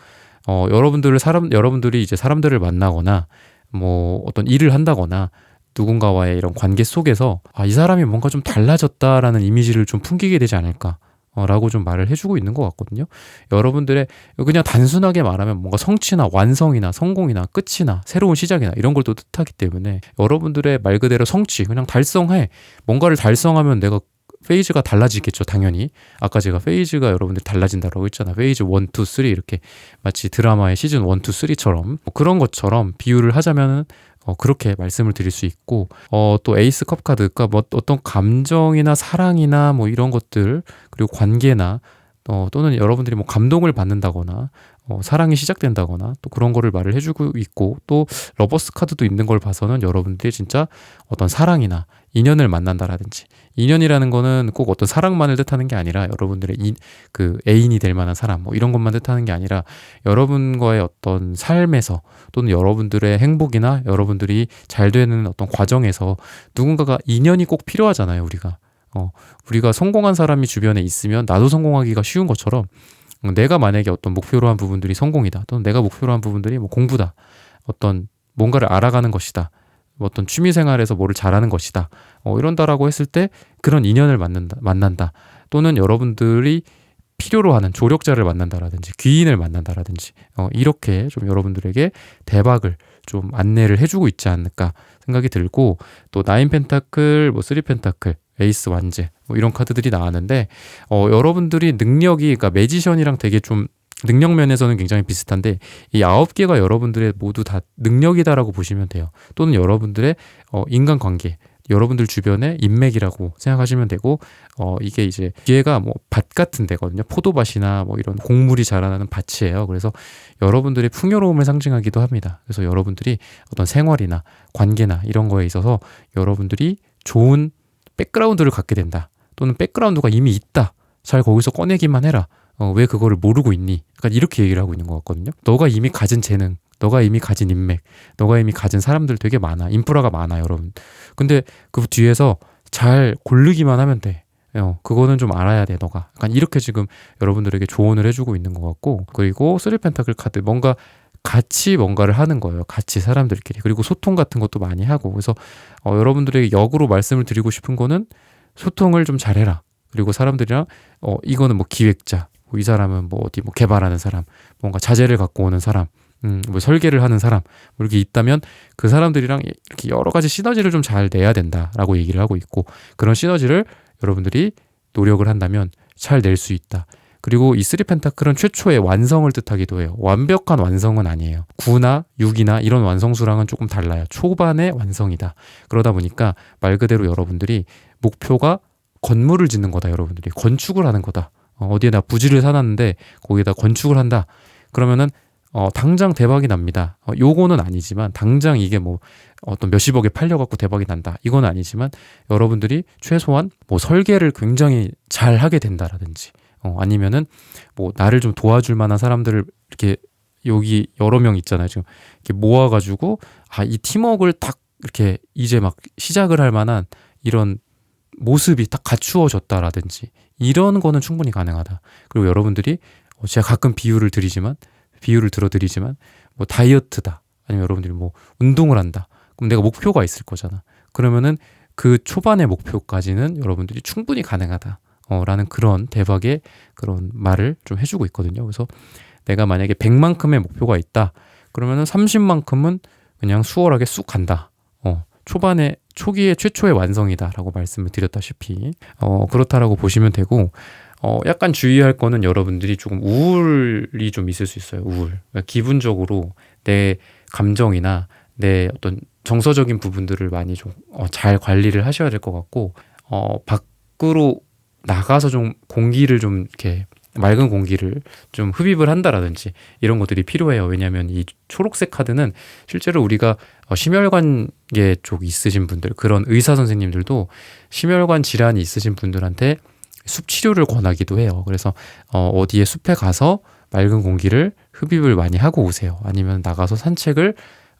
여러분들이 이제 사람들을 만나거나 뭐 어떤 일을 한다거나 누군가와의 이런 관계 속에서 이 사람이 뭔가 좀 달라졌다라는 이미지를 좀 풍기게 되지 않을까 라고 좀 말을 해주고 있는 것 같거든요. 여러분들의 그냥 단순하게 말하면 뭔가 성취나 완성이나 성공이나 끝이나 새로운 시작이나 이런 걸 또 뜻하기 때문에 여러분들의 말 그대로 성취, 그냥 달성해. 뭔가를 달성하면 내가 페이지가 달라지겠죠, 당연히. 아까 제가 페이지가 여러분들 달라진다라고 했잖아. 페이지 1, 2, 3 이렇게 마치 드라마의 시즌 1, 2, 3처럼 그런 것처럼 비유를 하자면은 그렇게 말씀을 드릴 수 있고, 또 에이스 컵 카드가 뭐 어떤 감정이나 사랑이나 뭐 이런 것들, 그리고 관계나 또는 여러분들이 뭐 감동을 받는다거나 사랑이 시작된다거나 또 그런 거를 말을 해주고 있고, 또 러버스 카드도 있는 걸 봐서는 여러분들이 진짜 어떤 사랑이나 인연을 만난다라든지, 인연이라는 거는 꼭 어떤 사랑만을 뜻하는 게 아니라 여러분들의 그 애인이 될 만한 사람 뭐 이런 것만 뜻하는 게 아니라 여러분과의 어떤 삶에서 또는 여러분들의 행복이나 여러분들이 잘 되는 어떤 과정에서 누군가가 인연이 꼭 필요하잖아요. 우리가 성공한 사람이 주변에 있으면 나도 성공하기가 쉬운 것처럼, 내가 만약에 어떤 목표로 한 부분들이 성공이다, 또는 내가 목표로 한 부분들이 뭐 공부다, 어떤 뭔가를 알아가는 것이다, 어떤 취미생활에서 뭐를 잘하는 것이다, 이런다라고 했을 때 그런 인연을 만난다, 또는 여러분들이 필요로 하는 조력자를 만난다라든지 귀인을 만난다라든지 이렇게 좀 여러분들에게 대박을 좀 안내를 해주고 있지 않을까 생각이 들고, 또 나인 펜타클, 뭐 쓰리 펜타클, 에이스 완즈 뭐 이런 카드들이 나왔는데 여러분들이 능력이, 그러니까 매지션이랑 되게 좀 능력 면에서는 굉장히 비슷한데, 이 9개가 여러분들의 모두 다 능력이다라고 보시면 돼요. 또는 여러분들의 인간관계, 여러분들 주변의 인맥이라고 생각하시면 되고, 이게 이제 뒤에가 뭐 밭 같은 데거든요. 포도밭이나 뭐 이런 곡물이 자라나는 밭이에요. 그래서 여러분들의 풍요로움을 상징하기도 합니다. 그래서 여러분들이 어떤 생활이나 관계나 이런 거에 있어서 여러분들이 좋은 백그라운드를 갖게 된다. 또는 백그라운드가 이미 있다. 잘 거기서 꺼내기만 해라. 왜 그거를 모르고 있니? 약간 이렇게 얘기를 하고 있는 것 같거든요. 너가 이미 가진 재능, 너가 이미 가진 인맥, 너가 이미 가진 사람들 되게 많아. 인프라가 많아, 여러분. 근데 그 뒤에서 잘 고르기만 하면 돼. 그거는 좀 알아야 돼, 너가. 약간 이렇게 지금 여러분들에게 조언을 해주고 있는 것 같고, 그리고 쓰리 펜타클 카드, 뭔가 같이 뭔가를 하는 거예요. 같이 사람들끼리. 그리고 소통 같은 것도 많이 하고. 그래서 여러분들에게 역으로 말씀을 드리고 싶은 거는 소통을 좀 잘해라. 그리고 사람들이랑 이거는 뭐 기획자, 뭐 이 사람은 뭐 어디 뭐 개발하는 사람, 뭔가 자재를 갖고 오는 사람, 뭐 설계를 하는 사람, 뭐 이렇게 있다면 그 사람들이랑 이렇게 여러 가지 시너지를 좀 잘 내야 된다라고 얘기를 하고 있고, 그런 시너지를 여러분들이 노력을 한다면 잘 낼 수 있다. 그리고 이 쓰리 펜타클은 최초의 완성을 뜻하기도 해요. 완벽한 완성은 아니에요. 9나 6이나 이런 완성수랑은 조금 달라요. 초반의 완성이다. 그러다 보니까 말 그대로 여러분들이 목표가 건물을 짓는 거다. 여러분들이 건축을 하는 거다. 어디에다 부지를 사놨는데 거기에다 건축을 한다. 그러면은 당장 대박이 납니다. 요거는 아니지만 당장 이게 뭐 어떤 몇십억에 팔려갖고 대박이 난다. 이건 아니지만 여러분들이 최소한 뭐 설계를 굉장히 잘 하게 된다라든지 아니면은 뭐 나를 좀 도와줄 만한 사람들을 이렇게 여기 여러 명 있잖아요. 지금 이렇게 모아가지고 이 팀워크를 딱 이렇게 이제 막 시작을 할 만한 이런 모습이 딱 갖추어졌다라든지 이런 거는 충분히 가능하다. 그리고 여러분들이 제가 가끔 비유를 들어드리지만 뭐 다이어트다. 아니면 여러분들이 뭐 운동을 한다. 그럼 내가 목표가 있을 거잖아. 그러면은 그 초반의 목표까지는 여러분들이 충분히 가능하다. 라는 그런 대박의 그런 말을 좀 해주고 있거든요. 그래서 내가 만약에 100만큼의 목표가 있다. 그러면은 30만큼은 그냥 수월하게 쑥 간다. 초기의 최초의 완성이다라고 말씀을 드렸다시피 그렇다라고 보시면 되고, 약간 주의할 거는 여러분들이 조금 우울이 좀 있을 수 있어요. 우울. 그러니까 기분적으로 내 감정이나 내 어떤 정서적인 부분들을 많이 좀 잘 관리를 하셔야 될 것 같고, 밖으로 나가서 좀 공기를 좀 이렇게 맑은 공기를 좀 흡입을 한다라든지 이런 것들이 필요해요. 왜냐하면 이 초록색 카드는 실제로 우리가 심혈관계 쪽 있으신 분들, 그런 의사 선생님들도 심혈관 질환이 있으신 분들한테 숲 치료를 권하기도 해요. 그래서 어디에 숲에 가서 맑은 공기를 흡입을 많이 하고 오세요. 아니면 나가서 산책을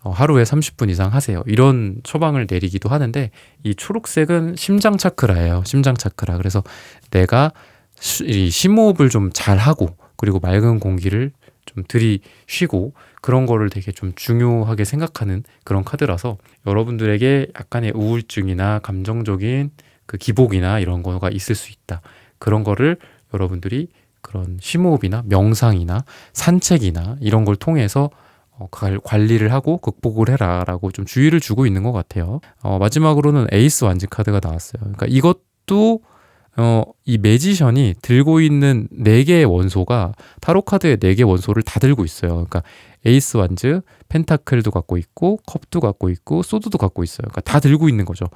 하루에 30분 이상 하세요. 이런 처방을 내리기도 하는데, 이 초록색은 심장 차크라예요. 심장 차크라. 그래서 내가 이 심호흡을 좀 잘하고, 그리고 맑은 공기를 좀 들이쉬고, 그런 거를 되게 좀 중요하게 생각하는 그런 카드라서 여러분들에게 약간의 우울증이나 감정적인 그 기복이나 이런 거가 있을 수 있다. 그런 거를 여러분들이 그런 심호흡이나 명상이나 산책이나 이런 걸 통해서 관리를 하고 극복을 해라라고 좀 주의를 주고 있는 것 같아요. 마지막으로는 에이스 완즈 카드가 나왔어요. 그러니까 이것도 이 매지션이 들고 있는 4개의 원소가 타로 카드의 4개 원소를 다 들고 있어요. 그러니까 에이스 완즈, 펜타클도 갖고 있고 컵도 갖고 있고 소드도 갖고 있어요. 그러니까 다 들고 있는 거죠.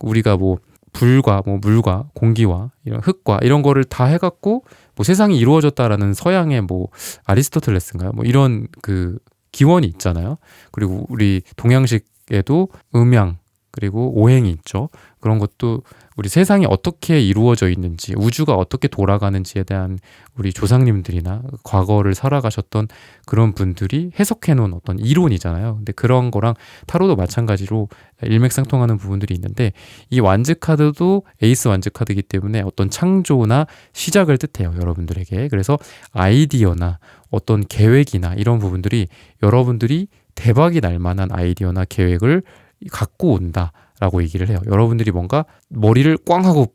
우리가 뭐 불과 뭐 물과 공기와 이런 흙과 이런 거를 다 해갖고 뭐 세상이 이루어졌다라는 서양의 뭐 아리스토텔레스인가요? 뭐 이런 그 기원이 있잖아요. 그리고 우리 동양식에도 음양 그리고 오행이 있죠. 그런 것도 우리 세상이 어떻게 이루어져 있는지, 우주가 어떻게 돌아가는지에 대한 우리 조상님들이나 과거를 살아가셨던 그런 분들이 해석해 놓은 어떤 이론이잖아요. 근데 그런 거랑 타로도 마찬가지로 일맥상통하는 부분들이 있는데, 이 완즈 카드도 에이스 완즈 카드이기 때문에 어떤 창조나 시작을 뜻해요, 여러분들에게. 그래서 아이디어나 어떤 계획이나 이런 부분들이 여러분들이 대박이 날 만한 아이디어나 계획을 갖고 온다라고 얘기를 해요. 여러분들이 뭔가 머리를 꽝 하고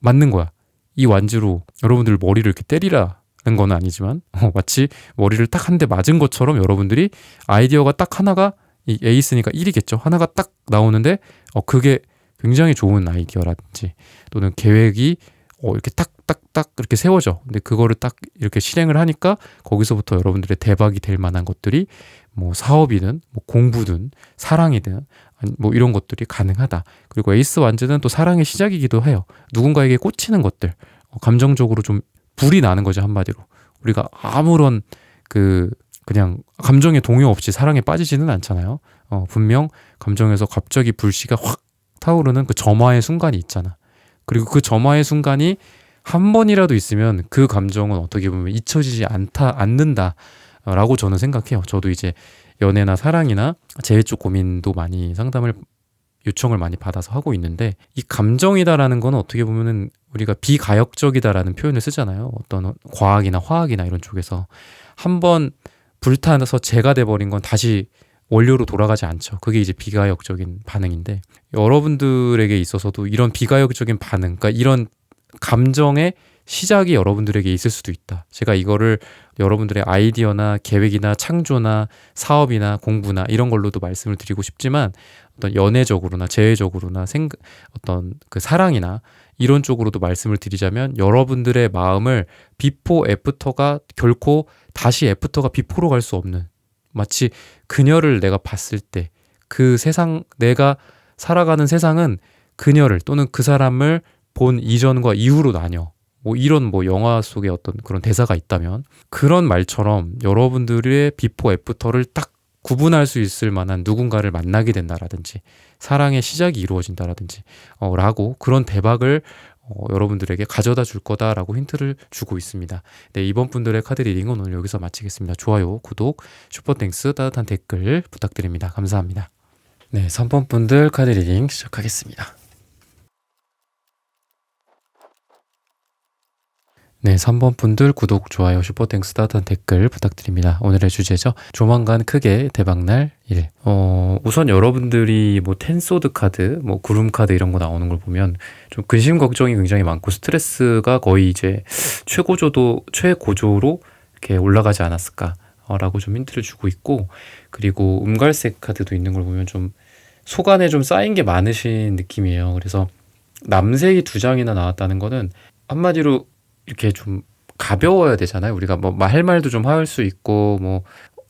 맞는 거야. 이 완주로 여러분들 머리를 이렇게 때리라는 건 아니지만 마치 머리를 딱 한 대 맞은 것처럼 여러분들이 아이디어가 딱 하나가 이 에이스니까 1이겠죠. 하나가 딱 나오는데 그게 굉장히 좋은 아이디어라든지 또는 계획이 이렇게 딱딱딱 이렇게 세워져. 근데 그거를 딱 이렇게 실행을 하니까 거기서부터 여러분들의 대박이 될 만한 것들이 뭐 사업이든 뭐 공부든 사랑이든 뭐 이런 것들이 가능하다. 그리고 에이스 완즈는 또 사랑의 시작이기도 해요. 누군가에게 꽂히는 것들, 감정적으로 좀 불이 나는 거죠, 한마디로. 우리가 아무런 그냥 감정의 동요 없이 사랑에 빠지지는 않잖아요. 분명 감정에서 갑자기 불씨가 확 타오르는 그 점화의 순간이 있잖아. 그리고 그 점화의 순간이 한 번이라도 있으면 그 감정은 어떻게 보면 잊혀지지 않는다라고 저는 생각해요. 저도 이제 연애나 사랑이나 재회 쪽 고민도 많이 상담을 요청을 많이 받아서 하고 있는데, 이 감정이다라는 거는 어떻게 보면은 우리가 비가역적이다라는 표현을 쓰잖아요. 어떤 과학이나 화학이나 이런 쪽에서 한번 불타서 재가 돼버린 건 다시 원료로 돌아가지 않죠. 그게 이제 비가역적인 반응인데, 여러분들에게 있어서도 이런 비가역적인 반응, 그러니까 이런 감정의 시작이 여러분들에게 있을 수도 있다. 제가 이거를 여러분들의 아이디어나 계획이나 창조나 사업이나 공부나 이런 걸로도 말씀을 드리고 싶지만, 어떤 연애적으로나 재회적으로나 어떤 그 사랑이나 이런 쪽으로도 말씀을 드리자면, 여러분들의 마음을 비포 애프터가 결코 다시 애프터가 비포로 갈 수 없는, 마치 그녀를 내가 봤을 때 그 세상, 내가 살아가는 세상은 그녀를 또는 그 사람을 본 이전과 이후로 나뉘어. 뭐 이런 뭐 영화 속에 어떤 그런 대사가 있다면, 그런 말처럼 여러분들의 비포 애프터를 딱 구분할 수 있을 만한 누군가를 만나게 된다라든지 사랑의 시작이 이루어진다라든지 라고 그런 대박을 여러분들에게 가져다 줄 거다라고 힌트를 주고 있습니다. 네, 이번 분들의 카드 리딩은 오늘 여기서 마치겠습니다. 좋아요, 구독, 슈퍼땡스, 따뜻한 댓글 부탁드립니다. 감사합니다. 네, 3번 분들 카드 리딩 시작하겠습니다. 네, 3번 분들 구독, 좋아요, 슈퍼땡스, 따뜻한 댓글 부탁드립니다. 오늘의 주제죠. 조만간 크게 대박날 일. 우선 여러분들이 뭐 텐소드 카드, 뭐 구름 카드 이런 거 나오는 걸 보면 좀 근심 걱정이 굉장히 많고 스트레스가 거의 이제 최고조로 이렇게 올라가지 않았을까 라고 좀 힌트를 주고 있고, 그리고 음갈색 카드도 있는 걸 보면 좀 속안에 좀 쌓인 게 많으신 느낌이에요. 그래서 남색이 2장이나 나왔다는 거는 한마디로 이렇게 좀 가벼워야 되잖아요. 우리가 뭐 할 말도 좀 할 수 있고, 뭐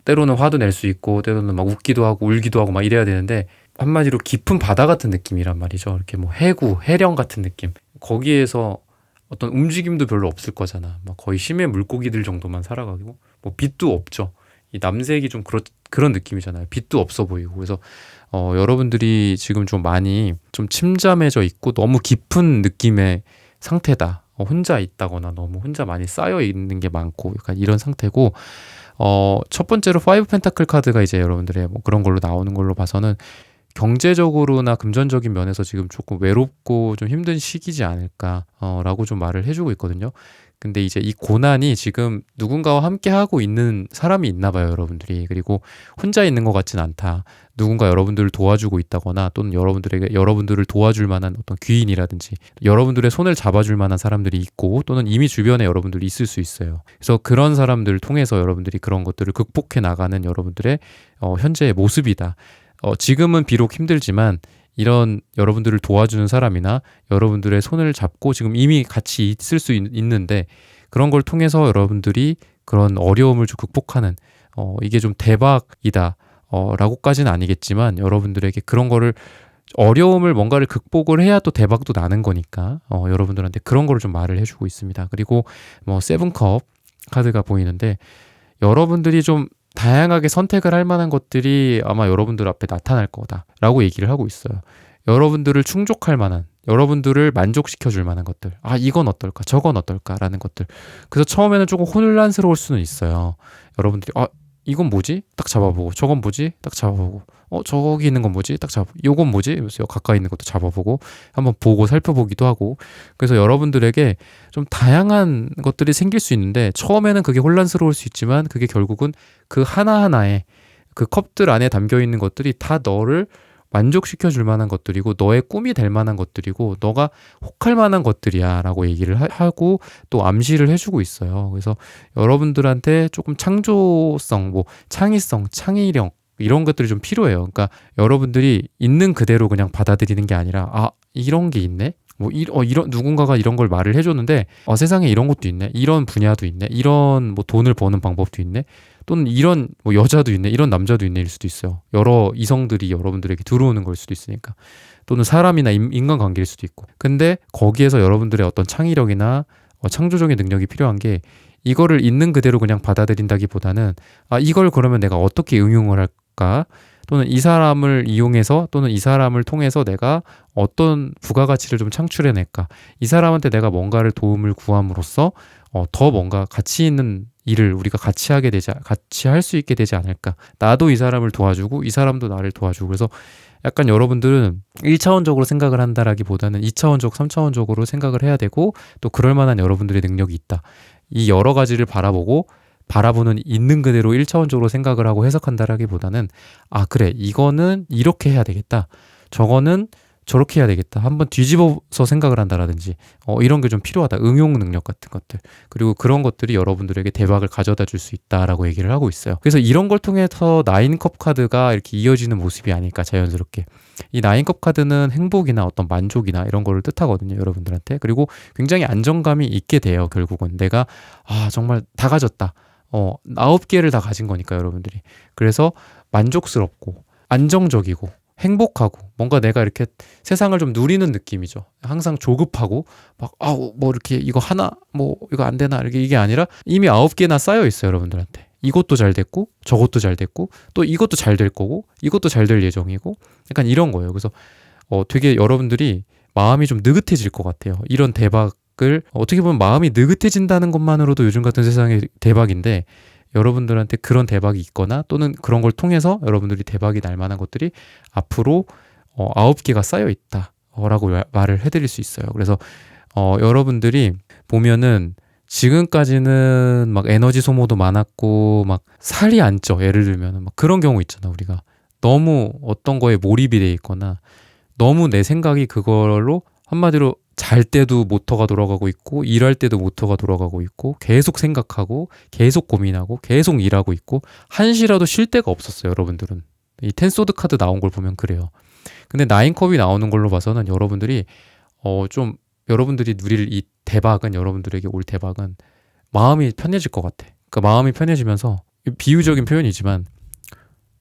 때로는 화도 낼 수 있고, 때로는 막 웃기도 하고 울기도 하고 막 이래야 되는데, 한마디로 깊은 바다 같은 느낌이란 말이죠. 이렇게 뭐 해령 같은 느낌. 거기에서 어떤 움직임도 별로 없을 거잖아. 막 거의 심해 물고기들 정도만 살아가고, 뭐 빛도 없죠. 이 남색이 좀 그런 느낌이잖아요. 빛도 없어 보이고. 그래서 여러분들이 지금 좀 많이 좀 침잠해져 있고 너무 깊은 느낌의 상태다. 혼자 있다거나 너무 혼자 많이 쌓여 있는 게 많고 약간 이런 상태고, 첫 번째로 5 펜타클 카드가 이제 여러분들의 뭐 그런 걸로 나오는 걸로 봐서는 경제적으로나 금전적인 면에서 지금 조금 외롭고 좀 힘든 시기지 않을까 라고 좀 말을 해주고 있거든요. 근데 이제 이 고난이 지금 누군가와 함께 하고 있는 사람이 있나 봐요, 여러분들이. 그리고 혼자 있는 것 같진 않다. 누군가 여러분들을 도와주고 있다거나 또는 여러분들을 도와줄 만한 어떤 귀인이라든지 여러분들의 손을 잡아줄 만한 사람들이 있고, 또는 이미 주변에 여러분들이 있을 수 있어요. 그래서 그런 사람들을 통해서 여러분들이 그런 것들을 극복해 나가는 여러분들의 현재의 모습이다. 지금은 비록 힘들지만 이런 여러분들을 도와주는 사람이나 여러분들의 손을 잡고 지금 이미 같이 있을 수 있는데, 그런 걸 통해서 여러분들이 그런 어려움을 좀 극복하는 이게 좀 대박이다 라고까지는 아니겠지만, 여러분들에게 그런 거를 어려움을 뭔가를 극복을 해야 또 대박도 나는 거니까 여러분들한테 그런 거를 좀 말을 해주고 있습니다. 그리고 뭐 세븐컵 카드가 보이는데, 여러분들이 좀 다양하게 선택을 할 만한 것들이 아마 여러분들 앞에 나타날 거다라고 얘기를 하고 있어요. 여러분들을 충족할 만한, 여러분들을 만족시켜줄 만한 것들. 이건 어떨까? 저건 어떨까?라는 것들. 그래서 처음에는 조금 혼란스러울 수는 있어요. 여러분들이 이건 뭐지? 딱 잡아보고, 저건 뭐지? 딱 잡아보고, 저기 있는 건 뭐지? 딱 잡아보고, 요건 뭐지? 그래서 가까이 있는 것도 잡아보고 한번 보고 살펴보기도 하고. 그래서 여러분들에게 좀 다양한 것들이 생길 수 있는데, 처음에는 그게 혼란스러울 수 있지만 그게 결국은 그 하나하나의 그 컵들 안에 담겨 있는 것들이 다 너를 만족시켜 줄 만한 것들이고 너의 꿈이 될 만한 것들이고 너가 혹할 만한 것들이야 라고 얘기를 하고 또 암시를 해주고 있어요. 그래서 여러분들한테 조금 창조성, 뭐 창의성, 창의력 이런 것들이 좀 필요해요. 그러니까 여러분들이 있는 그대로 그냥 받아들이는 게 아니라 아 이런 게 있네? 뭐 이런 누군가가 이런 걸 말을 해줬는데 세상에 이런 것도 있네, 이런 분야도 있네, 이런 뭐 돈을 버는 방법도 있네, 또는 이런 뭐 여자도 있네, 이런 남자도 있네일 수도 있어요. 여러 이성들이 여러분들에게 들어오는 걸 수도 있으니까, 또는 사람이나 인간관계일 수도 있고. 근데 거기에서 여러분들의 어떤 창의력이나 창조적인 능력이 필요한 게 이거를 있는 그대로 그냥 받아들인다기보다는 이걸 그러면 내가 어떻게 응용을 할까? 또는 이 사람을 이용해서 또는 이 사람을 통해서 내가 어떤 부가가치를 좀 창출해낼까? 이 사람한테 내가 뭔가를 도움을 구함으로써 더 뭔가 가치 있는 일을 우리가 같이 할 수 있게 되지 않을까? 나도 이 사람을 도와주고 이 사람도 나를 도와주고. 그래서 약간 여러분들은 1차원적으로 생각을 한다라기보다는 2차원적, 3차원적으로 생각을 해야 되고, 또 그럴 만한 여러분들의 능력이 있다. 이 여러 가지를 바라보는 있는 그대로 1차원적으로 생각을 하고 해석한다라기보다는 그래, 이거는 이렇게 해야 되겠다, 저거는 저렇게 해야 되겠다, 한번 뒤집어서 생각을 한다라든지 이런 게 좀 필요하다. 응용 능력 같은 것들. 그리고 그런 것들이 여러분들에게 대박을 가져다 줄 수 있다라고 얘기를 하고 있어요. 그래서 이런 걸 통해서 9컵 카드가 이렇게 이어지는 모습이 아닐까, 자연스럽게. 이 9컵 카드는 행복이나 어떤 만족이나 이런 거를 뜻하거든요, 여러분들한테. 그리고 굉장히 안정감이 있게 돼요. 결국은 내가 정말 다 가졌다, 9개를 다 가진 거니까, 여러분들이. 그래서 만족스럽고 안정적이고 행복하고 뭔가 내가 이렇게 세상을 좀 누리는 느낌이죠. 항상 조급하고 막 뭐 이렇게 이거 하나 뭐 이거 안 되나 이게 아니라 이미 9개나 쌓여 있어요, 여러분들한테. 이것도 잘 됐고 저것도 잘 됐고 또 이것도 잘 될 거고 이것도 잘 될 예정이고, 약간 이런 거예요. 그래서 되게 여러분들이 마음이 좀 느긋해질 것 같아요. 이런 대박을 어떻게 보면 마음이 느긋해진다는 것만으로도 요즘 같은 세상에 대박인데, 여러분들한테 그런 대박이 있거나 또는 그런 걸 통해서 여러분들이 대박이 날 만한 것들이 앞으로 9개가 쌓여 있다 라고 말을 해드릴 수 있어요. 그래서 여러분들이 보면은 지금까지는 막 에너지 소모도 많았고 막 살이 안 쪄, 예를 들면 막 그런 경우 있잖아. 우리가 너무 어떤 거에 몰입이 돼 있거나 너무 내 생각이 그걸로, 한마디로 잘 때도 모터가 돌아가고 있고 일할 때도 모터가 돌아가고 있고 계속 생각하고 계속 고민하고 계속 일하고 있고 한시라도 쉴 데가 없었어요, 여러분들은. 이 텐소드 카드 나온 걸 보면 그래요. 근데 9컵이 나오는 걸로 봐서는 여러분들이 좀 여러분들이 누릴 이 대박은, 여러분들에게 올 대박은 마음이 편해질 것 같아. 그러니까 마음이 편해지면서, 비유적인 표현이지만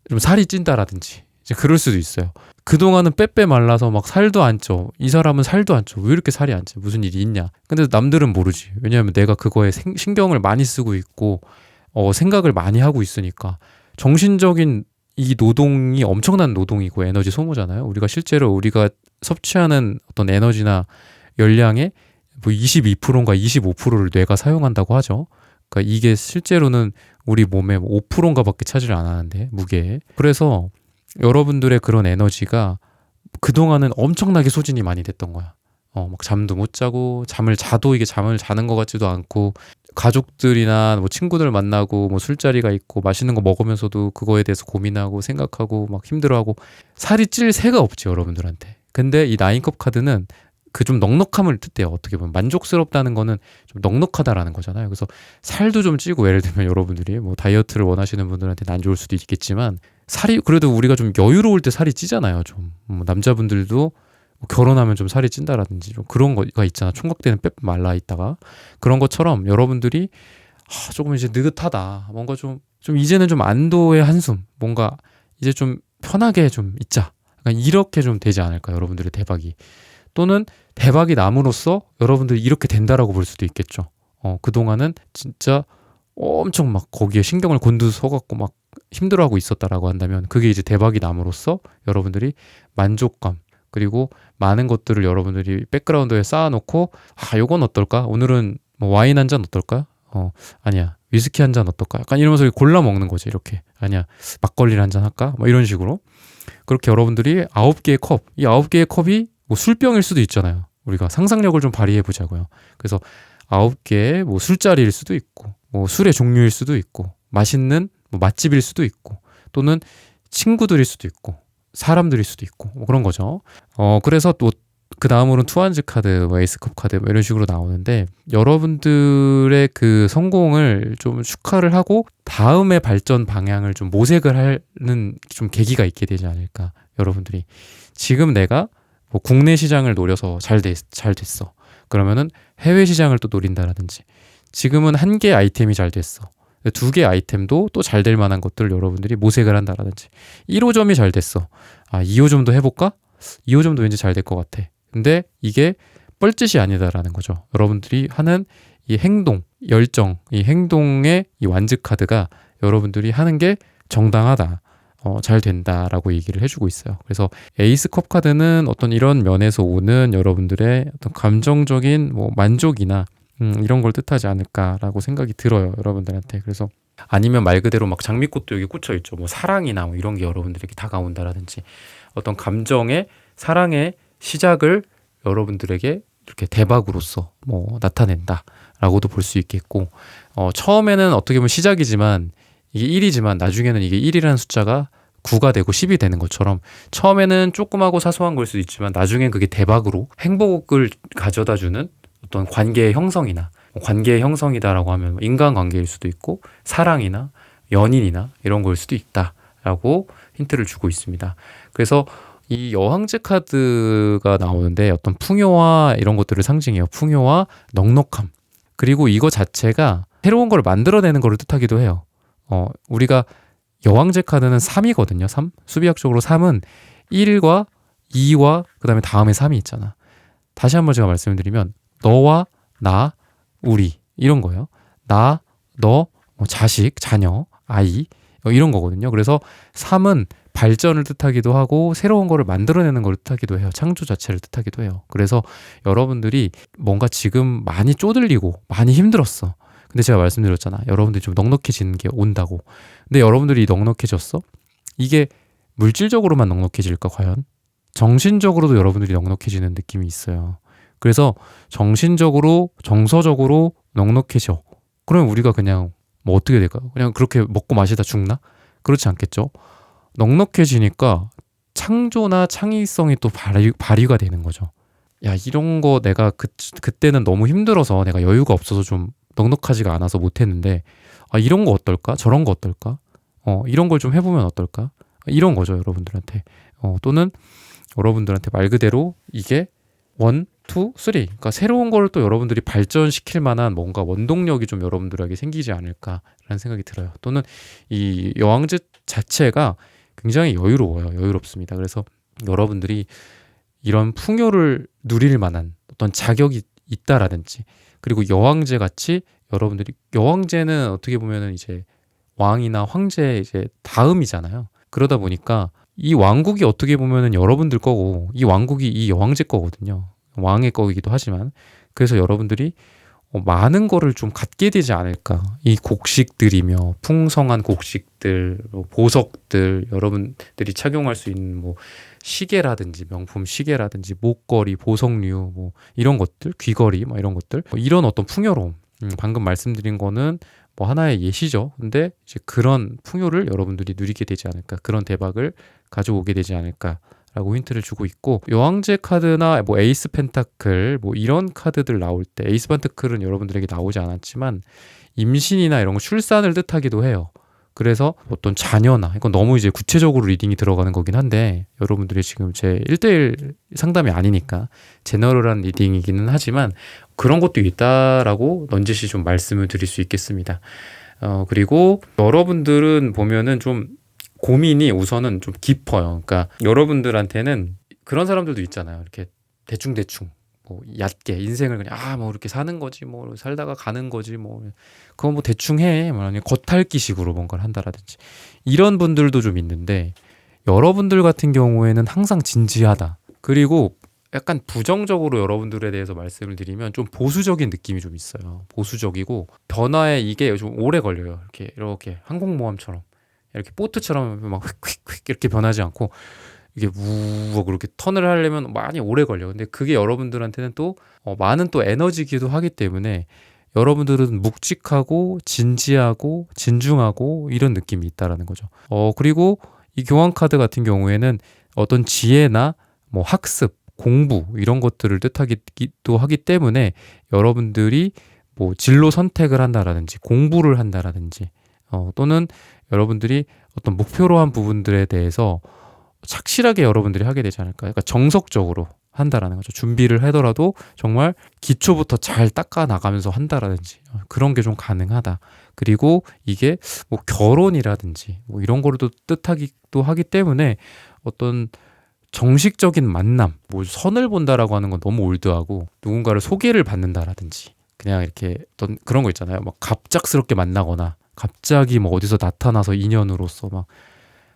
좀 살이 찐다라든지 이제 그럴 수도 있어요. 그동안은 빼빼 말라서 막 살도 안 쪄. 이 사람은 살도 안 쪄. 왜 이렇게 살이 안 쪄? 무슨 일이 있냐? 근데 남들은 모르지. 왜냐하면 내가 그거에 신경을 많이 쓰고 있고 생각을 많이 하고 있으니까. 정신적인 이 노동이 엄청난 노동이고 에너지 소모잖아요. 우리가 실제로 우리가 섭취하는 어떤 에너지나 열량의 뭐 22%인가 25%를 뇌가 사용한다고 하죠. 그러니까 이게 실제로는 우리 몸의 5%인가 밖에 차지를 안 하는데, 무게에. 그래서 여러분들의 그런 에너지가 그동안은 엄청나게 소진이 많이 됐던 거야. 막 잠도 못 자고, 잠을 자도 이게 잠을 자는 것 같지도 않고, 가족들이나 뭐 친구들 만나고 뭐 술자리가 있고 맛있는 거 먹으면서도 그거에 대해서 고민하고 생각하고 막 힘들어하고, 살이 찔 새가 없지, 여러분들한테. 근데 이 9컵 카드는 그 좀 넉넉함을 뜻해요. 어떻게 보면 만족스럽다는 거는 좀 넉넉하다라는 거잖아요. 그래서 살도 좀 찌고, 예를 들면 여러분들이 뭐 다이어트를 원하시는 분들한테는 안 좋을 수도 있겠지만, 살이 그래도 우리가 좀 여유로울 때 살이 찌잖아요. 좀 남자분들도 뭐 결혼하면 좀 살이 찐다라든지 좀 그런 거가 있잖아. 총각대는 빼 말라 있다가. 그런 것처럼 여러분들이 조금 이제 느긋하다, 뭔가 좀 이제는 좀 안도의 한숨, 뭔가 이제 좀 편하게 좀 있자, 약간 이렇게 좀 되지 않을까, 여러분들의 대박이. 또는 대박이 남으로써 여러분들이 이렇게 된다라고 볼 수도 있겠죠. 그동안은 진짜 엄청 막 거기에 신경을 곤두서갖고 막 힘들어하고 있었다라고 한다면, 그게 이제 대박이 남으로써 여러분들이 만족감, 그리고 많은 것들을 여러분들이 백그라운드에 쌓아놓고, 요건 어떨까? 오늘은 뭐 와인 한 잔 어떨까? 아니야, 위스키 한 잔 어떨까? 약간 이러면서 골라 먹는 거지, 이렇게. 아니야, 막걸리를 한 잔 할까? 뭐 이런 식으로. 그렇게 여러분들이 9개의 컵, 이 9개의 컵이 뭐 술병일 수도 있잖아요. 우리가 상상력을 좀 발휘해 보자고요. 그래서 9개의 뭐 술자리일 수도 있고, 뭐 술의 종류일 수도 있고, 맛있는 뭐 맛집일 수도 있고, 또는 친구들일 수도 있고, 사람들일 수도 있고 뭐 그런 거죠. 그래서 또 그 다음으로는 투한즈 카드, 뭐 에이스컵 카드 뭐 이런 식으로 나오는데 여러분들의 그 성공을 좀 축하를 하고 다음의 발전 방향을 좀 모색을 하는 좀 계기가 있게 되지 않을까. 여러분들이 지금 내가 뭐 국내 시장을 노려서 잘 됐어. 그러면은 해외 시장을 또 노린다라든지 지금은 한 개 아이템이 잘 됐어. 두 개 아이템도 또 잘 될 만한 것들을 여러분들이 모색을 한다라든지 1호점이 잘 됐어. 2호점도 해볼까? 2호점도 왠지 잘 될 것 같아. 근데 이게 뻘짓이 아니다라는 거죠. 여러분들이 하는 이 행동, 열정, 이 행동의 이 완즈 카드가 여러분들이 하는 게 정당하다. 잘 된다라고 얘기를 해주고 있어요. 그래서 에이스컵 카드는 어떤 이런 면에서 오는 여러분들의 어떤 감정적인 뭐 만족이나 이런 걸 뜻하지 않을까라고 생각이 들어요. 여러분들한테. 그래서 아니면 말 그대로 막 장미꽃도 여기 꽂혀 있죠. 뭐 사랑이나 뭐 이런 게 여러분들에게 다가온다라든지 어떤 감정의 사랑의 시작을 여러분들에게 이렇게 대박으로서 뭐 나타낸다라고도 볼 수 있겠고 처음에는 어떻게 보면 시작이지만 이게 1이지만 나중에는 이게 1이라는 숫자가 9가 되고 10이 되는 것처럼 처음에는 조그마고 사소한 걸 수도 있지만 나중엔 그게 대박으로 행복을 가져다주는 어떤 관계의 형성이나 관계의 형성이다라고 하면 인간관계일 수도 있고 사랑이나 연인이나 이런 거일 수도 있다라고 힌트를 주고 있습니다. 그래서 이 여왕제 카드가 나오는데 어떤 풍요와 이런 것들을 상징해요. 풍요와 넉넉함. 그리고 이거 자체가 새로운 걸 만들어내는 걸 뜻하기도 해요. 우리가 여왕제 카드는 3이거든요. 3. 수비학적으로 3은 1과 2와 그다음에 다음에 3이 있잖아. 다시 한번 제가 말씀을 드리면 너와 나, 우리 이런 거예요. 나, 너, 자식, 자녀, 아이 이런 거거든요. 그래서 3은 발전을 뜻하기도 하고 새로운 거를 만들어내는 걸 뜻하기도 해요. 창조 자체를 뜻하기도 해요. 그래서 여러분들이 뭔가 지금 많이 쪼들리고 많이 힘들었어. 근데 제가 말씀드렸잖아. 여러분들이 좀 넉넉해지는 게 온다고. 근데 여러분들이 넉넉해졌어? 이게 물질적으로만 넉넉해질까 과연? 정신적으로도 여러분들이 넉넉해지는 느낌이 있어요. 그래서 정신적으로 정서적으로 넉넉해져. 그러면 우리가 그냥 뭐 어떻게 될까요? 그냥 그렇게 먹고 마시다 죽나? 그렇지 않겠죠? 넉넉해지니까 창조나 창의성이 또 발휘가 되는 거죠. 야, 이런 거 내가 그때는 너무 힘들어서 내가 여유가 없어서 좀 넉넉하지가 않아서 못했는데 이런 거 어떨까? 저런 거 어떨까? 이런 걸 좀 해보면 어떨까? 이런 거죠, 여러분들한테. 또는 여러분들한테 말 그대로 이게 1, 2, 3 그러니까 새로운 걸 또 여러분들이 발전시킬 만한 뭔가 원동력이 좀 여러분들에게 생기지 않을까라는 생각이 들어요. 또는 이 여왕제 자체가 굉장히 여유롭습니다. 그래서 여러분들이 이런 풍요를 누릴 만한 어떤 자격이 있다라든지 그리고 여왕제 같이 여러분들이 여왕제는 어떻게 보면은 이제 왕이나 황제 이제 다음이잖아요. 그러다 보니까 이 왕국이 어떻게 보면은 여러분들 거고 이 왕국이 이 여왕제 거거든요. 왕의 거이기도 하지만 그래서 여러분들이 많은 거를 좀 갖게 되지 않을까. 이 곡식들이며 풍성한 곡식들, 보석들, 여러분들이 착용할 수 있는 뭐 시계라든지 명품 시계라든지 목걸이, 보석류 뭐 이런 것들, 귀걸이 뭐 이런 것들, 이런 어떤 풍요로움. 방금 말씀드린 거는 뭐 하나의 예시죠. 근데 이제 그런 풍요를 여러분들이 누리게 되지 않을까. 그런 대박을 가져오게 되지 않을까. 라고 힌트를 주고 있고 여왕제 카드나 뭐 에이스 펜타클 뭐 이런 카드들 나올 때 에이스 펜타클은 여러분들에게 나오지 않았지만 임신이나 이런 거 출산을 뜻하기도 해요. 그래서 어떤 자녀나 이건 너무 이제 구체적으로 리딩이 들어가는 거긴 한데 여러분들이 지금 제 1대1 상담이 아니니까 제너럴한 리딩이기는 하지만 그런 것도 있다라고 넌지시 좀 말씀을 드릴 수 있겠습니다. 그리고 여러분들은 보면은 좀 고민이 우선은 좀 깊어요. 그러니까 여러분들한테는 그런 사람들도 있잖아요. 이렇게 대충 뭐 얕게 인생을 그냥 뭐 이렇게 사는 거지 뭐 살다가 가는 거지 뭐 그거 뭐 대충 해. 뭐 아니면 겉핥기식으로 뭔가를 한다라든지 이런 분들도 좀 있는데 여러분들 같은 경우에는 항상 진지하다. 그리고 약간 부정적으로 여러분들에 대해서 말씀을 드리면 좀 보수적인 느낌이 좀 있어요. 보수적이고 변화에 이게 좀 오래 걸려요. 이렇게 항공모함처럼. 이렇게 보트처럼 막 휙휙휙 이렇게 변하지 않고 이게 우욱 그렇게 턴을 하려면 많이 오래 걸려. 근데 그게 여러분들한테는 또 많은 또 에너지기도 하기 때문에 여러분들은 묵직하고 진지하고 진중하고 이런 느낌이 있다라는 거죠. 그리고 이 교환 카드 같은 경우에는 어떤 지혜나 뭐 학습, 공부 이런 것들을 뜻하기도 하기 때문에 여러분들이 뭐 진로 선택을 한다라든지 공부를 한다라든지 또는 여러분들이 어떤 목표로 한 부분들에 대해서 착실하게 여러분들이 하게 되지 않을까. 그러니까 정석적으로 한다라는 거죠. 준비를 하더라도 정말 기초부터 잘 닦아 나가면서 한다라든지 그런 게 좀 가능하다. 그리고 이게 뭐 결혼이라든지 뭐 이런 거로도 뜻하기도 하기 때문에 어떤 정식적인 만남, 뭐 선을 본다라고 하는 건 너무 올드하고 누군가를 소개를 받는다라든지 그냥 이렇게 어떤 그런 거 있잖아요. 막 갑작스럽게 만나거나 갑자기 뭐 어디서 나타나서 인연으로서 막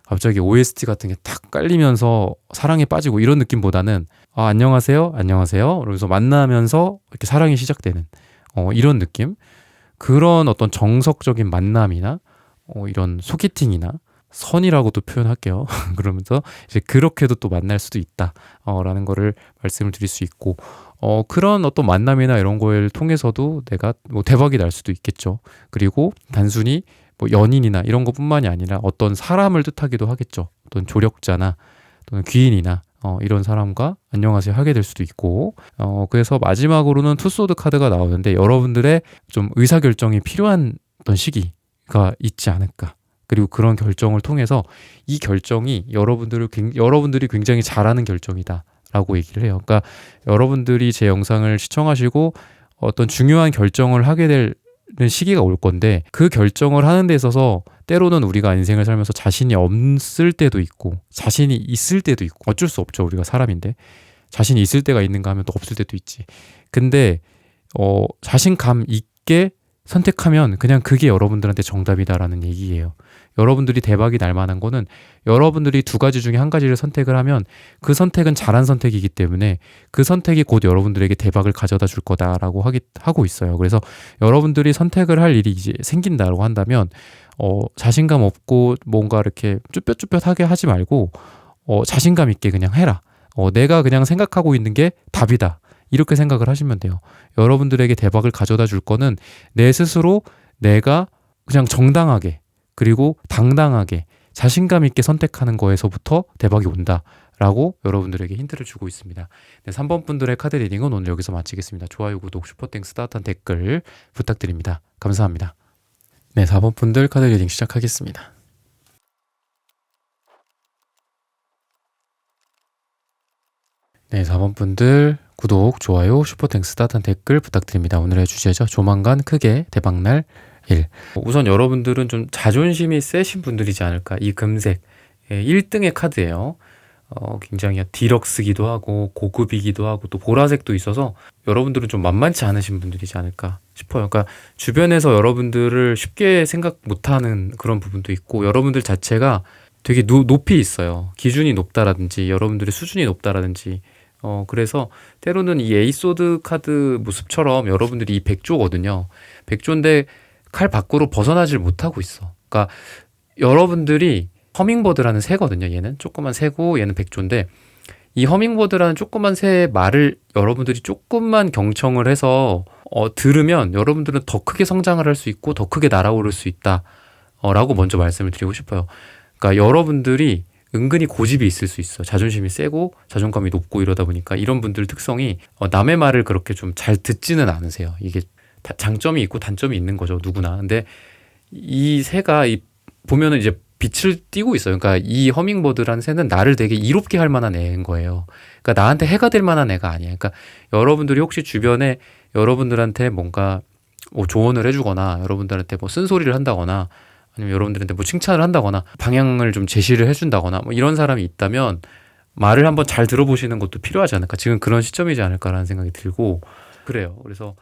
갑자기 OST 같은 게 탁 깔리면서 사랑에 빠지고 이런 느낌보다는 안녕하세요, 안녕하세요. 그러면서 만나면서 이렇게 사랑이 시작되는 이런 느낌. 그런 어떤 정석적인 만남이나 이런 소개팅이나 선이라고도 표현할게요. 그러면서 이제 그렇게도 또 만날 수도 있다. 라는 거를 말씀을 드릴 수 있고 그런 어떤 만남이나 이런 거를 통해서도 내가 뭐 대박이 날 수도 있겠죠. 그리고 단순히 뭐 연인이나 이런 것뿐만이 아니라 어떤 사람을 뜻하기도 하겠죠. 어떤 조력자나 또는 귀인이나 이런 사람과 안녕하세요 하게 될 수도 있고 그래서 마지막으로는 투소드 카드가 나오는데 여러분들의 좀 의사결정이 필요한 어떤 시기가 있지 않을까. 그리고 그런 결정을 통해서 이 결정이 여러분들이 굉장히 잘하는 결정이다 라고 얘기를 해요. 그러니까 여러분들이 제 영상을 시청하시고 어떤 중요한 결정을 하게 될 시기가 올 건데 그 결정을 하는 데 있어서 때로는 우리가 인생을 살면서 자신이 없을 때도 있고 자신이 있을 때도 있고 어쩔 수 없죠. 우리가 사람인데 자신이 있을 때가 있는가 하면 또 없을 때도 있지. 근데 자신감 있게 선택하면 그냥 그게 여러분들한테 정답이다라는 얘기예요. 여러분들이 대박이 날 만한 거는 여러분들이 두 가지 중에 한 가지를 선택을 하면 그 선택은 잘한 선택이기 때문에 그 선택이 곧 여러분들에게 대박을 가져다 줄 거다라고 하고 있어요. 그래서 여러분들이 선택을 할 일이 이제 생긴다고 한다면 자신감 없고 뭔가 이렇게 쭈뼛쭈뼛하게 하지 말고 자신감 있게 그냥 해라. 내가 그냥 생각하고 있는 게 답이다. 이렇게 생각을 하시면 돼요. 여러분들에게 대박을 가져다 줄 거는 내 스스로 내가 그냥 정당하게 그리고 당당하게 자신감 있게 선택하는 거에서부터 대박이 온다라고 여러분들에게 힌트를 주고 있습니다. 네, 3번 분들의 카드 리딩은 오늘 여기서 마치겠습니다. 좋아요, 구독, 슈퍼땡스, 따뜻한 댓글 부탁드립니다. 감사합니다. 네, 4번 분들 카드 리딩 시작하겠습니다. 네, 4번 분들 구독, 좋아요, 슈퍼땡스, 따뜻한 댓글 부탁드립니다. 오늘의 주제죠. 조만간 크게 대박날 1. 우선 여러분들은 좀 자존심이 세신 분들이지 않을까. 이 금색 1등의 카드예요. 굉장히 디럭스기도 하고 고급이기도 하고 또 보라색도 있어서 여러분들은 좀 만만치 않으신 분들이지 않을까 싶어요. 그러니까 주변에서 여러분들을 쉽게 생각 못하는 그런 부분도 있고 여러분들 자체가 되게 높이 있어요. 기준이 높다라든지 여러분들의 수준이 높다라든지 그래서 때로는 이 에이소드 카드 모습처럼 여러분들이 이 백조거든요. 백조인데 칼 밖으로 벗어나질 못하고 있어. 그러니까 여러분들이 허밍버드라는 새거든요. 얘는 조그만 새고 얘는 백조인데 이 허밍버드라는 조그만 새의 말을 여러분들이 조금만 경청을 해서 들으면 여러분들은 더 크게 성장을 할 수 있고 더 크게 날아오를 수 있다 라고 먼저 말씀을 드리고 싶어요. 그러니까 여러분들이 은근히 고집이 있을 수 있어. 자존심이 세고 자존감이 높고 이러다 보니까 이런 분들 특성이 남의 말을 그렇게 좀 잘 듣지는 않으세요. 이게 장점이 있고 단점이 있는 거죠. 누구나. 근데 이 새가 보면은 이제 빛을 띠고 있어요. 그러니까 이 허밍버드라는 새는 나를 되게 이롭게 할 만한 애인 거예요. 그러니까 나한테 해가 될 만한 애가 아니에요. 그러니까 여러분들이 혹시 주변에 여러분들한테 뭔가 뭐 조언을 해주거나 여러분들한테 뭐 쓴소리를 한다거나 아니면 여러분들한테 뭐 칭찬을 한다거나 방향을 좀 제시를 해준다거나 뭐 이런 사람이 있다면 말을 한번 잘 들어보시는 것도 필요하지 않을까. 지금 그런 시점이지 않을까라는 생각이 들고 그래요. 그래서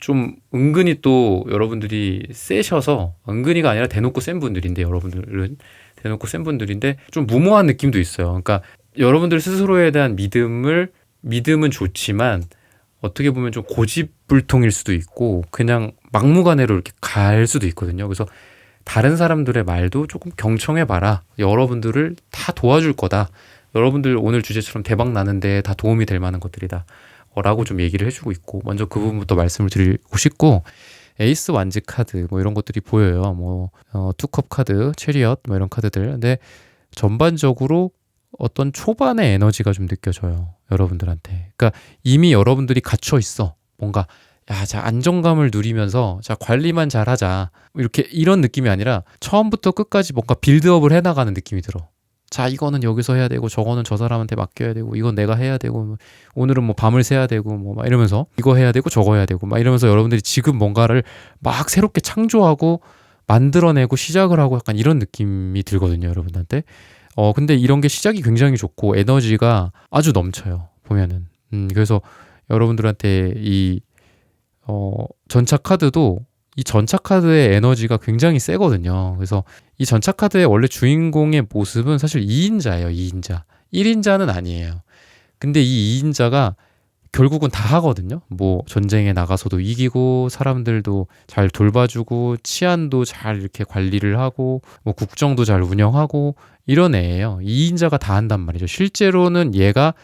좀 은근히 또 여러분들이 세셔서 은근히가 아니라 대놓고 센 분들인데 여러분들은 대놓고 센 분들인데 좀 무모한 느낌도 있어요. 그러니까 여러분들 스스로에 대한 믿음은 좋지만 어떻게 보면 좀 고집불통일 수도 있고 그냥 막무가내로 이렇게 갈 수도 있거든요. 그래서 다른 사람들의 말도 조금 경청해봐라. 여러분들을 다 도와줄 거다. 여러분들 오늘 주제처럼 대박 나는데 다 도움이 될 만한 것들이다. 라고 좀 얘기를 해주고 있고 먼저 그 부분부터 말씀을 드리고 싶고 에이스 완즈 카드 뭐 이런 것들이 보여요. 뭐 투컵 카드, 체리엇 뭐 이런 카드들. 근데 전반적으로 어떤 초반의 에너지가 좀 느껴져요. 여러분들한테. 그러니까 이미 여러분들이 갇혀 있어. 뭔가 자 안정감을 누리면서 자 관리만 잘하자. 이렇게 이런 느낌이 아니라 처음부터 끝까지 뭔가 빌드업을 해나가는 느낌이 들어. 자 이거는 여기서 해야 되고 저거는 저 사람한테 맡겨야 되고 이건 내가 해야 되고 오늘은 뭐 밤을 새야 되고 뭐 막 이러면서 이거 해야 되고 저거 해야 되고 막 이러면서 여러분들이 지금 뭔가를 막 새롭게 창조하고 만들어내고 시작을 하고 약간 이런 느낌이 들거든요, 여러분한테. 근데 이런 게 시작이 굉장히 좋고 에너지가 아주 넘쳐요, 보면은. 그래서 여러분들한테 전차 카드도 이 전차 카드의 에너지가 굉장히 세거든요. 그래서 이 전차 카드의 원래 주인공의 모습은 사실 2인자예요, 2인자. 1인자는 아니에요. 근데 이 2인자가 결국은 다 하거든요. 뭐 전쟁에 나가서도 이기고 사람들도 잘 돌봐주고 치안도 잘 이렇게 관리를 하고 뭐 국정도 잘 운영하고 이런 애예요. 2인자가 다 한단 말이죠. 실제로는 얘가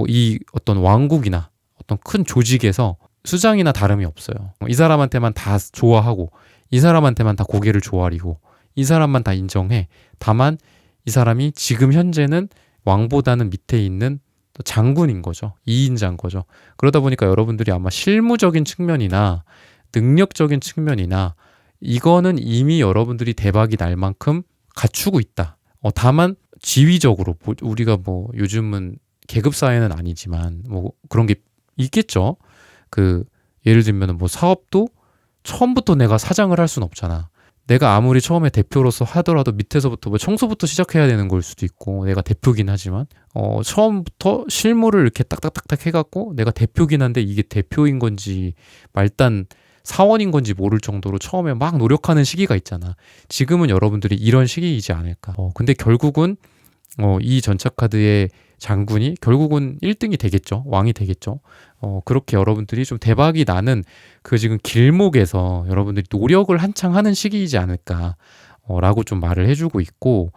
이 어떤 왕국이나 어떤 큰 조직에서 수장이나 다름이 없어요. 이 사람한테만 다 좋아하고 이 사람한테만 다 고개를 조아리고 이 사람만 다 인정해. 다만 이 사람이 지금 현재는 왕보다는 밑에 있는 장군인 거죠. 2인자인 거죠. 그러다 보니까 여러분들이 아마 실무적인 측면이나 능력적인 측면이나 이거는 이미 여러분들이 대박이 날 만큼 갖추고 있다. 다만 지위적으로 우리가 뭐 요즘은 계급 사회는 아니지만 뭐 그런 게 있겠죠. 예를 들면 뭐 사업도 처음부터 내가 사장을 할 수는 없잖아. 내가 아무리 처음에 대표로서 하더라도 밑에서부터 뭐 청소부터 시작해야 되는 걸 수도 있고 내가 대표긴 하지만 처음부터 실무를 이렇게 딱딱딱딱 해갖고 내가 대표긴 한데 이게 대표인 건지 말단 사원인 건지 모를 정도로 처음에 막 노력하는 시기가 있잖아. 지금은 여러분들이 이런 시기이지 않을까. 근데 결국은 이 전차카드의 장군이 결국은 1등이 되겠죠. 왕이 되겠죠. 그렇게 여러분들이 좀 대박이 나는 지금 길목에서 여러분들이 노력을 한창 하는 시기이지 않을까 라고 좀 말을 해주고 있고,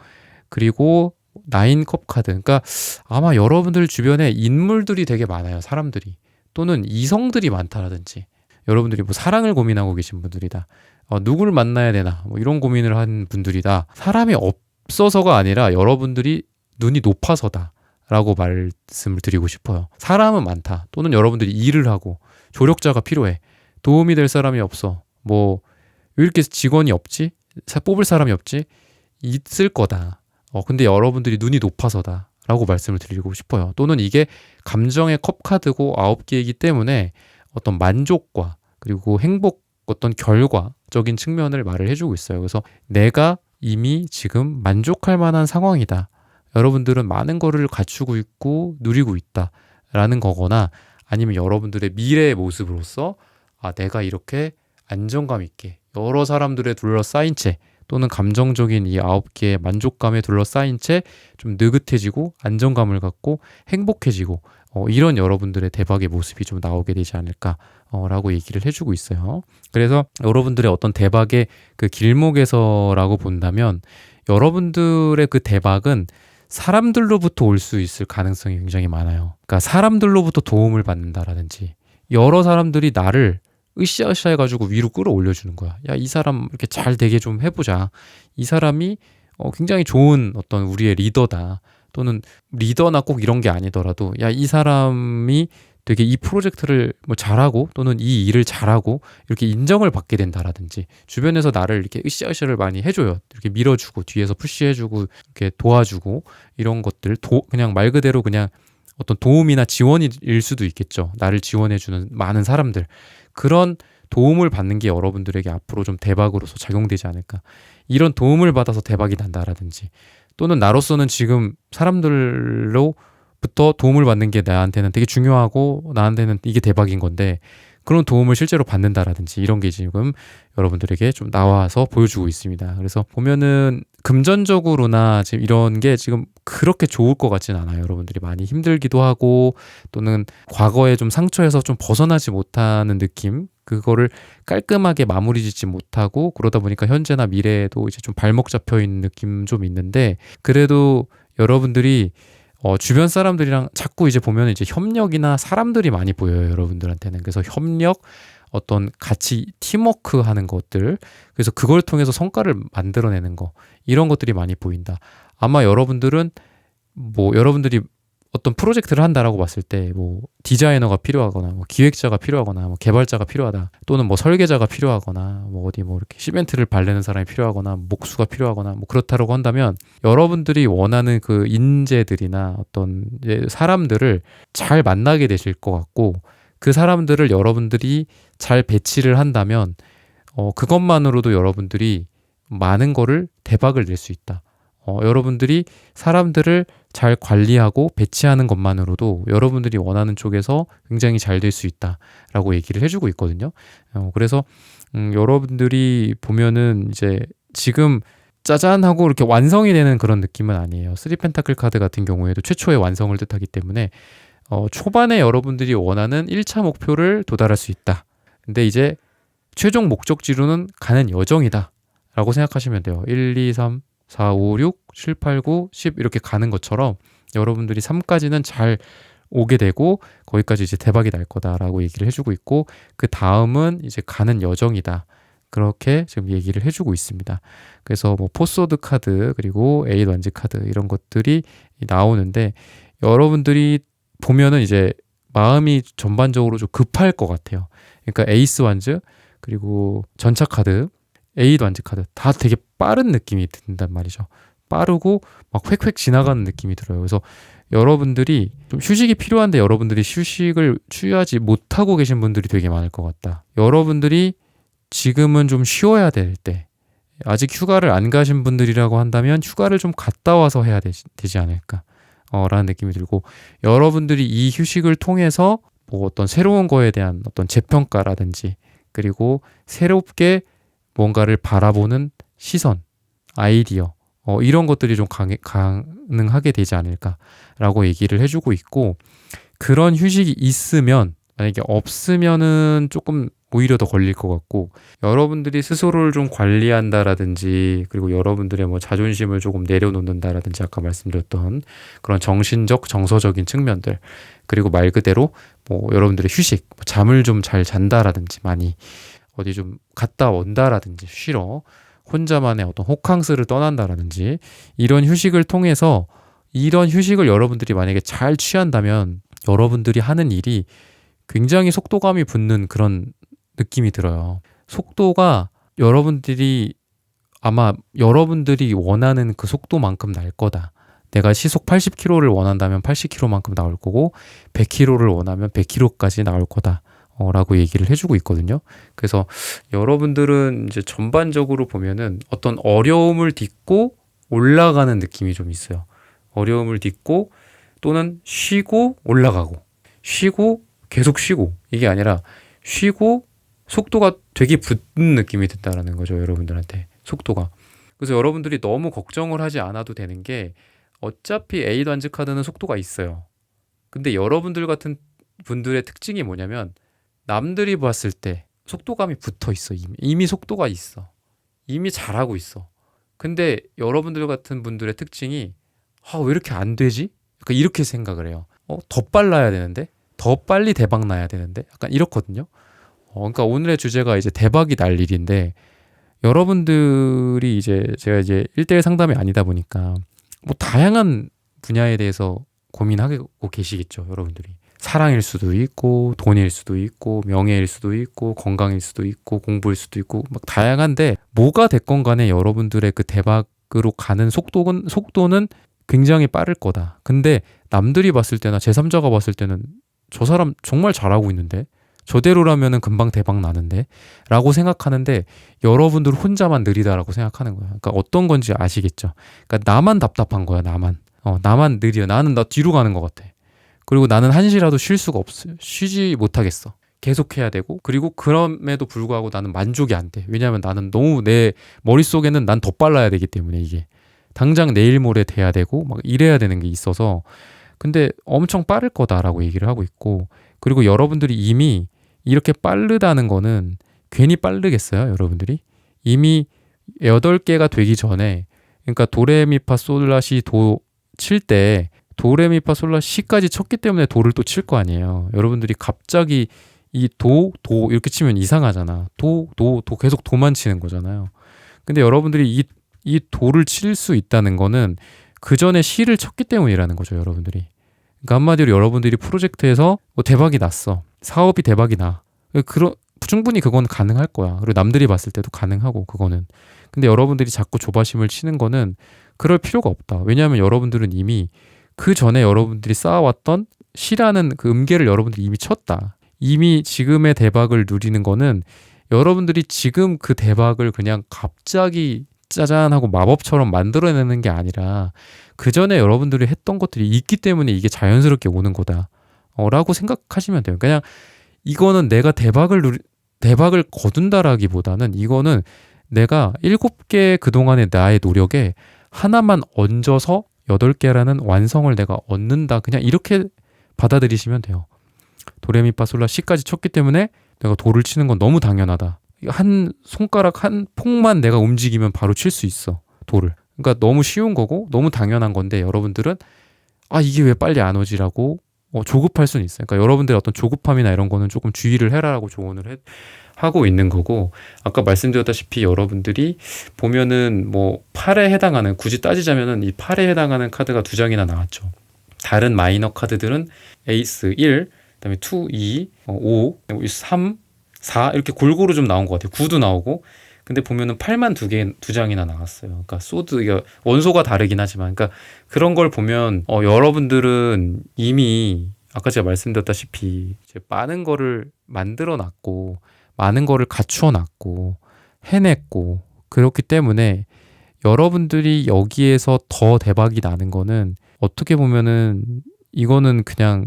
그리고 9컵 카드. 그러니까 아마 여러분들 주변에 인물들이 되게 많아요. 사람들이. 또는 이성들이 많다라든지 여러분들이 뭐 사랑을 고민하고 계신 분들이다. 누구를 만나야 되나 뭐 이런 고민을 한 분들이다. 사람이 없어서가 아니라 여러분들이 눈이 높아서다 라고 말씀을 드리고 싶어요. 사람은 많다. 또는 여러분들이 일을 하고 조력자가 필요해. 도움이 될 사람이 없어. 뭐 왜 이렇게 직원이 없지? 뽑을 사람이 없지? 있을 거다. 근데 여러분들이 눈이 높아서다 라고 말씀을 드리고 싶어요. 또는 이게 감정의 컵 카드고 9개이기 때문에 어떤 만족과 그리고 행복, 어떤 결과적인 측면을 말을 해주고 있어요. 그래서 내가 이미 지금 만족할 만한 상황이다. 여러분들은 많은 거를 갖추고 있고 누리고 있다라는 거거나, 아니면 여러분들의 미래의 모습으로서 내가 이렇게 안정감 있게 여러 사람들에 둘러싸인 채, 또는 감정적인 이 9개의 만족감에 둘러싸인 채 좀 느긋해지고 안정감을 갖고 행복해지고 이런 여러분들의 대박의 모습이 좀 나오게 되지 않을까 라고 얘기를 해주고 있어요. 그래서 여러분들의 어떤 대박의 그 길목에서라고 본다면 여러분들의 그 대박은 사람들로부터 올 수 있을 가능성이 굉장히 많아요. 그러니까 사람들로부터 도움을 받는다라든지 여러 사람들이 나를 으쌰으쌰 해가지고 위로 끌어올려주는 거야. 야, 이 사람 이렇게 잘 되게 좀 해보자. 이 사람이 굉장히 좋은 어떤 우리의 리더다. 또는 리더나 꼭 이런 게 아니더라도 야, 이 사람이 되게 이 프로젝트를 뭐 잘하고 또는 이 일을 잘하고 이렇게 인정을 받게 된다라든지 주변에서 나를 이렇게 으쌰으쌰를 많이 해줘요. 이렇게 밀어주고 뒤에서 푸시해주고 이렇게 도와주고 이런 것들 그냥 말 그대로 그냥 어떤 도움이나 지원일 수도 있겠죠. 나를 지원해주는 많은 사람들, 그런 도움을 받는 게 여러분들에게 앞으로 좀 대박으로서 작용되지 않을까. 이런 도움을 받아서 대박이 난다라든지, 또는 나로서는 지금 사람들로부터 도움을 받는 게 나한테는 되게 중요하고 나한테는 이게 대박인 건데 그런 도움을 실제로 받는다라든지 이런 게 지금 여러분들에게 좀 나와서 보여주고 있습니다. 그래서 보면은 금전적으로나 지금 이런 게 지금 그렇게 좋을 것 같지는 않아요. 여러분들이 많이 힘들기도 하고 또는 과거에 좀 상처에서 좀 벗어나지 못하는 느낌, 그거를 깔끔하게 마무리 짓지 못하고 그러다 보니까 현재나 미래에도 이제 좀 발목 잡혀 있는 느낌 좀 있는데, 그래도 여러분들이 주변 사람들이랑 자꾸 이제 보면 이제 협력이나 사람들이 많이 보여요, 여러분들한테는. 그래서 협력, 어떤 같이 팀워크 하는 것들, 그래서 그걸 통해서 성과를 만들어내는 거, 이런 것들이 많이 보인다. 아마 여러분들은 뭐 여러분들이 어떤 프로젝트를 한다라고 봤을 때 뭐 디자이너가 필요하거나 뭐 기획자가 필요하거나 뭐 개발자가 필요하다 또는 뭐 설계자가 필요하거나 뭐 어디 뭐 이렇게 시멘트를 바르는 사람이 필요하거나 목수가 필요하거나 뭐 그렇다라고 한다면 여러분들이 원하는 그 인재들이나 어떤 이제 사람들을 잘 만나게 되실 것 같고 그 사람들을 여러분들이 잘 배치를 한다면 그것만으로도 여러분들이 많은 거를 대박을 낼 수 있다. 여러분들이 사람들을 잘 관리하고 배치하는 것만으로도 여러분들이 원하는 쪽에서 굉장히 잘 될 수 있다라고 얘기를 해주고 있거든요. 그래서 여러분들이 보면은 이제 지금 짜잔 하고 이렇게 완성이 되는 그런 느낌은 아니에요. 3펜타클 카드 같은 경우에도 최초의 완성을 뜻하기 때문에 초반에 여러분들이 원하는 1차 목표를 도달할 수 있다. 근데 이제 최종 목적지로는 가는 여정이다 라고 생각하시면 돼요. 1, 2, 3, 4, 5, 6, 7, 8, 9, 10 이렇게 가는 것처럼 여러분들이 3까지는 잘 오게 되고 거기까지 이제 대박이 날 거다라고 얘기를 해주고 있고 그 다음은 이제 가는 여정이다. 그렇게 지금 얘기를 해주고 있습니다. 그래서 뭐 포스워드 카드 그리고 에잇 완즈 카드 이런 것들이 나오는데 여러분들이 보면은 이제 마음이 전반적으로 좀 급할 것 같아요. 그러니까 에이스 완즈 그리고 전차 카드 에잇 완즈 카드 다 되게 빠른 느낌이 든단 말이죠. 빠르고 막 획획 지나가는 느낌이 들어요. 그래서 여러분들이 좀 휴식이 필요한데 여러분들이 휴식을 취하지 못하고 계신 분들이 되게 많을 것 같다. 여러분들이 지금은 좀 쉬어야 될 때, 아직 휴가를 안 가신 분들이라고 한다면 휴가를 좀 갔다 와서 해야 되지 않을까 라는 느낌이 들고 여러분들이 이 휴식을 통해서 뭐 어떤 새로운 거에 대한 어떤 재평가라든지 그리고 새롭게 뭔가를 바라보는 시선, 아이디어 이런 것들이 좀 가능하게 되지 않을까라고 얘기를 해주고 있고 그런 휴식이 있으면 만약에 없으면은 조금 오히려 더 걸릴 것 같고 여러분들이 스스로를 좀 관리한다라든지 그리고 여러분들의 뭐 자존심을 조금 내려놓는다라든지 아까 말씀드렸던 그런 정신적 정서적인 측면들 그리고 말 그대로 뭐 여러분들의 휴식 잠을 좀 잘 잔다라든지 많이 어디 좀 갔다 온다라든지 쉬러 혼자만의 어떤 호캉스를 떠난다라든지 이런 휴식을 통해서 이런 휴식을 여러분들이 만약에 잘 취한다면 여러분들이 하는 일이 굉장히 속도감이 붙는 그런 느낌이 들어요. 속도가 여러분들이 아마 여러분들이 원하는 그 속도만큼 날 거다. 내가 시속 80km를 원한다면 80km만큼 나올 거고 100km를 원하면 100km까지 나올 거다. 라고 얘기를 해주고 있거든요. 그래서 여러분들은 이제 전반적으로 보면은 어떤 어려움을 딛고 올라가는 느낌이 좀 있어요. 어려움을 딛고 또는 쉬고 올라가고 쉬고 계속 쉬고 이게 아니라 쉬고 속도가 되게 붙는 느낌이 든다라는 거죠. 여러분들한테 속도가. 그래서 여러분들이 너무 걱정을 하지 않아도 되는 게 어차피 에잇 완즈 카드는 속도가 있어요. 근데 여러분들 같은 분들의 특징이 뭐냐면 남들이 봤을 때 속도감이 붙어 있어. 이미 속도가 있어. 이미 잘하고 있어. 근데 여러분들 같은 분들의 특징이 왜 이렇게 안 되지? 그러니까 이렇게 생각을 해요. 더 빨라야 되는데? 더 빨리 대박 나야 되는데? 약간 이렇거든요. 그러니까 오늘의 주제가 이제 대박이 날 일인데 여러분들이 이제 제가 이제 1대1 상담이 아니다 보니까 뭐 다양한 분야에 대해서 고민하고 계시겠죠. 여러분들이. 사랑일 수도 있고 돈일 수도 있고 명예일 수도 있고 건강일 수도 있고 공부일 수도 있고 막 다양한데 뭐가 됐건 간에 여러분들의 그 대박으로 가는 속도는 굉장히 빠를 거다. 근데 남들이 봤을 때나 제3자가 봤을 때는 저 사람 정말 잘하고 있는데 저대로라면은 금방 대박 나는데 라고 생각하는데 여러분들 혼자만 느리다라고 생각하는 거야. 그러니까 어떤 건지 아시겠죠? 그러니까 나만 답답한 거야. 나만 느려. 나는 나 뒤로 가는 것 같아. 그리고 나는 한시라도 쉴 수가 없어요. 쉬지 못하겠어. 계속 해야 되고 그리고 그럼에도 불구하고 나는 만족이 안 돼. 왜냐하면 나는 너무 내 머릿속에는 난 더 빨라야 되기 때문에 이게 당장 내일 모레 돼야 되고 막 이래야 되는 게 있어서 근데 엄청 빠를 거다라고 얘기를 하고 있고 그리고 여러분들이 이미 이렇게 빠르다는 거는 괜히 빠르겠어요. 여러분들이 이미 8개가 되기 전에 그러니까 도레미파솔라시 도 칠 때 도레미파솔라 시까지 쳤기 때문에 도를 또 칠 거 아니에요. 여러분들이 갑자기 이 도 이렇게 치면 이상하잖아. 도 계속 도만 치는 거잖아요. 근데 여러분들이 이 도를 칠 수 있다는 거는 그 전에 실을 쳤기 때문이라는 거죠, 여러분들이. 그러니까 한마디로 여러분들이 프로젝트에서 뭐 대박이 났어. 사업이 대박이 나. 충분히 그건 가능할 거야. 그리고 남들이 봤을 때도 가능하고, 그거는. 근데 여러분들이 자꾸 조바심을 치는 거는 그럴 필요가 없다. 왜냐하면 여러분들은 이미 그 전에 여러분들이 쌓아왔던 시라는 그 음계를 여러분들이 이미 쳤다. 이미 지금의 대박을 누리는 거는 여러분들이 지금 그 대박을 그냥 갑자기 짜잔 하고 마법처럼 만들어내는 게 아니라 그 전에 여러분들이 했던 것들이 있기 때문에 이게 자연스럽게 오는 거다. 라고 생각하시면 돼요. 그냥 이거는 내가 대박을 거둔다라기보다는 이거는 내가 7개 그동안의 나의 노력에 하나만 얹어서 8개라는 완성을 내가 얻는다. 그냥 이렇게 받아들이시면 돼요. 도레미파솔라 시까지 쳤기 때문에 내가 도를 치는 건 너무 당연하다. 한 손가락 한 폭만 내가 움직이면 바로 칠 수 있어, 도를. 그러니까 너무 쉬운 거고 너무 당연한 건데 여러분들은 이게 왜 빨리 안 오지라고 조급할 수는 있어요. 그러니까 여러분들의 어떤 조급함이나 이런 거는 조금 주의를 해라라고 조언을 하고 있는 거고, 아까 말씀드렸다시피 여러분들이 보면은 뭐 8에 해당하는, 굳이 따지자면은 이 8에 해당하는 카드가 2장이나 나왔죠. 다른 마이너 카드들은 에이스 1, 그다음에 2, 2, 5, 3, 4 이렇게 골고루 좀 나온 것 같아요. 9도 나오고. 근데 보면은 8만 2장이나 나왔어요. 그러니까 소드, 이게 원소가 다르긴 하지만, 그러니까 그런 걸 보면 여러분들은 이미 아까 제가 말씀드렸다시피 많은 거를 만들어 놨고 많은 거를 갖추어 놨고 해냈고, 그렇기 때문에 여러분들이 여기에서 더 대박이 나는 거는 어떻게 보면은 이거는 그냥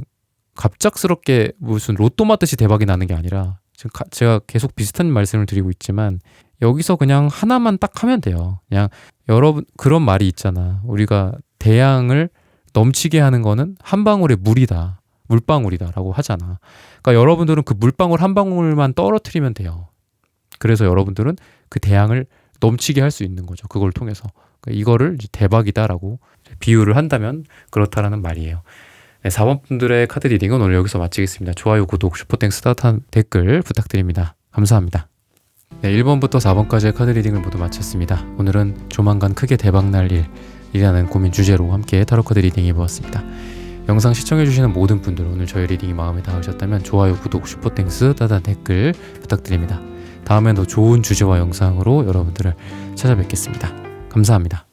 갑작스럽게 무슨 로또 맞듯이 대박이 나는 게 아니라, 지금 제가 계속 비슷한 말씀을 드리고 있지만 여기서 그냥 하나만 딱 하면 돼요. 그냥 여러분, 그런 말이 있잖아. 우리가 대양을 넘치게 하는 거는 한 방울의 물이다. 물방울이다 라고 하잖아. 그러니까 여러분들은 그 물방울 한 방울만 떨어뜨리면 돼요. 그래서 여러분들은 그 대양을 넘치게 할 수 있는 거죠. 그걸 통해서. 그러니까 이거를 이제 대박이다라고 비유를 한다면 그렇다라는 말이에요. 네, 4번 분들의 카드 리딩은 오늘 여기서 마치겠습니다. 좋아요, 구독, 슈퍼땡스, 따뜻한 댓글 부탁드립니다. 감사합니다. 네, 1번부터 4번까지의 카드 리딩을 모두 마쳤습니다. 오늘은 조만간 크게 대박날 일이라는 고민 주제로 함께 타로 카드 리딩 해보았습니다. 영상 시청해주시는 모든 분들, 오늘 저희 리딩이 마음에 닿으셨다면 좋아요, 구독, 슈퍼땡스, 따뜻한 댓글 부탁드립니다. 다음엔 더 좋은 주제와 영상으로 여러분들을 찾아뵙겠습니다. 감사합니다.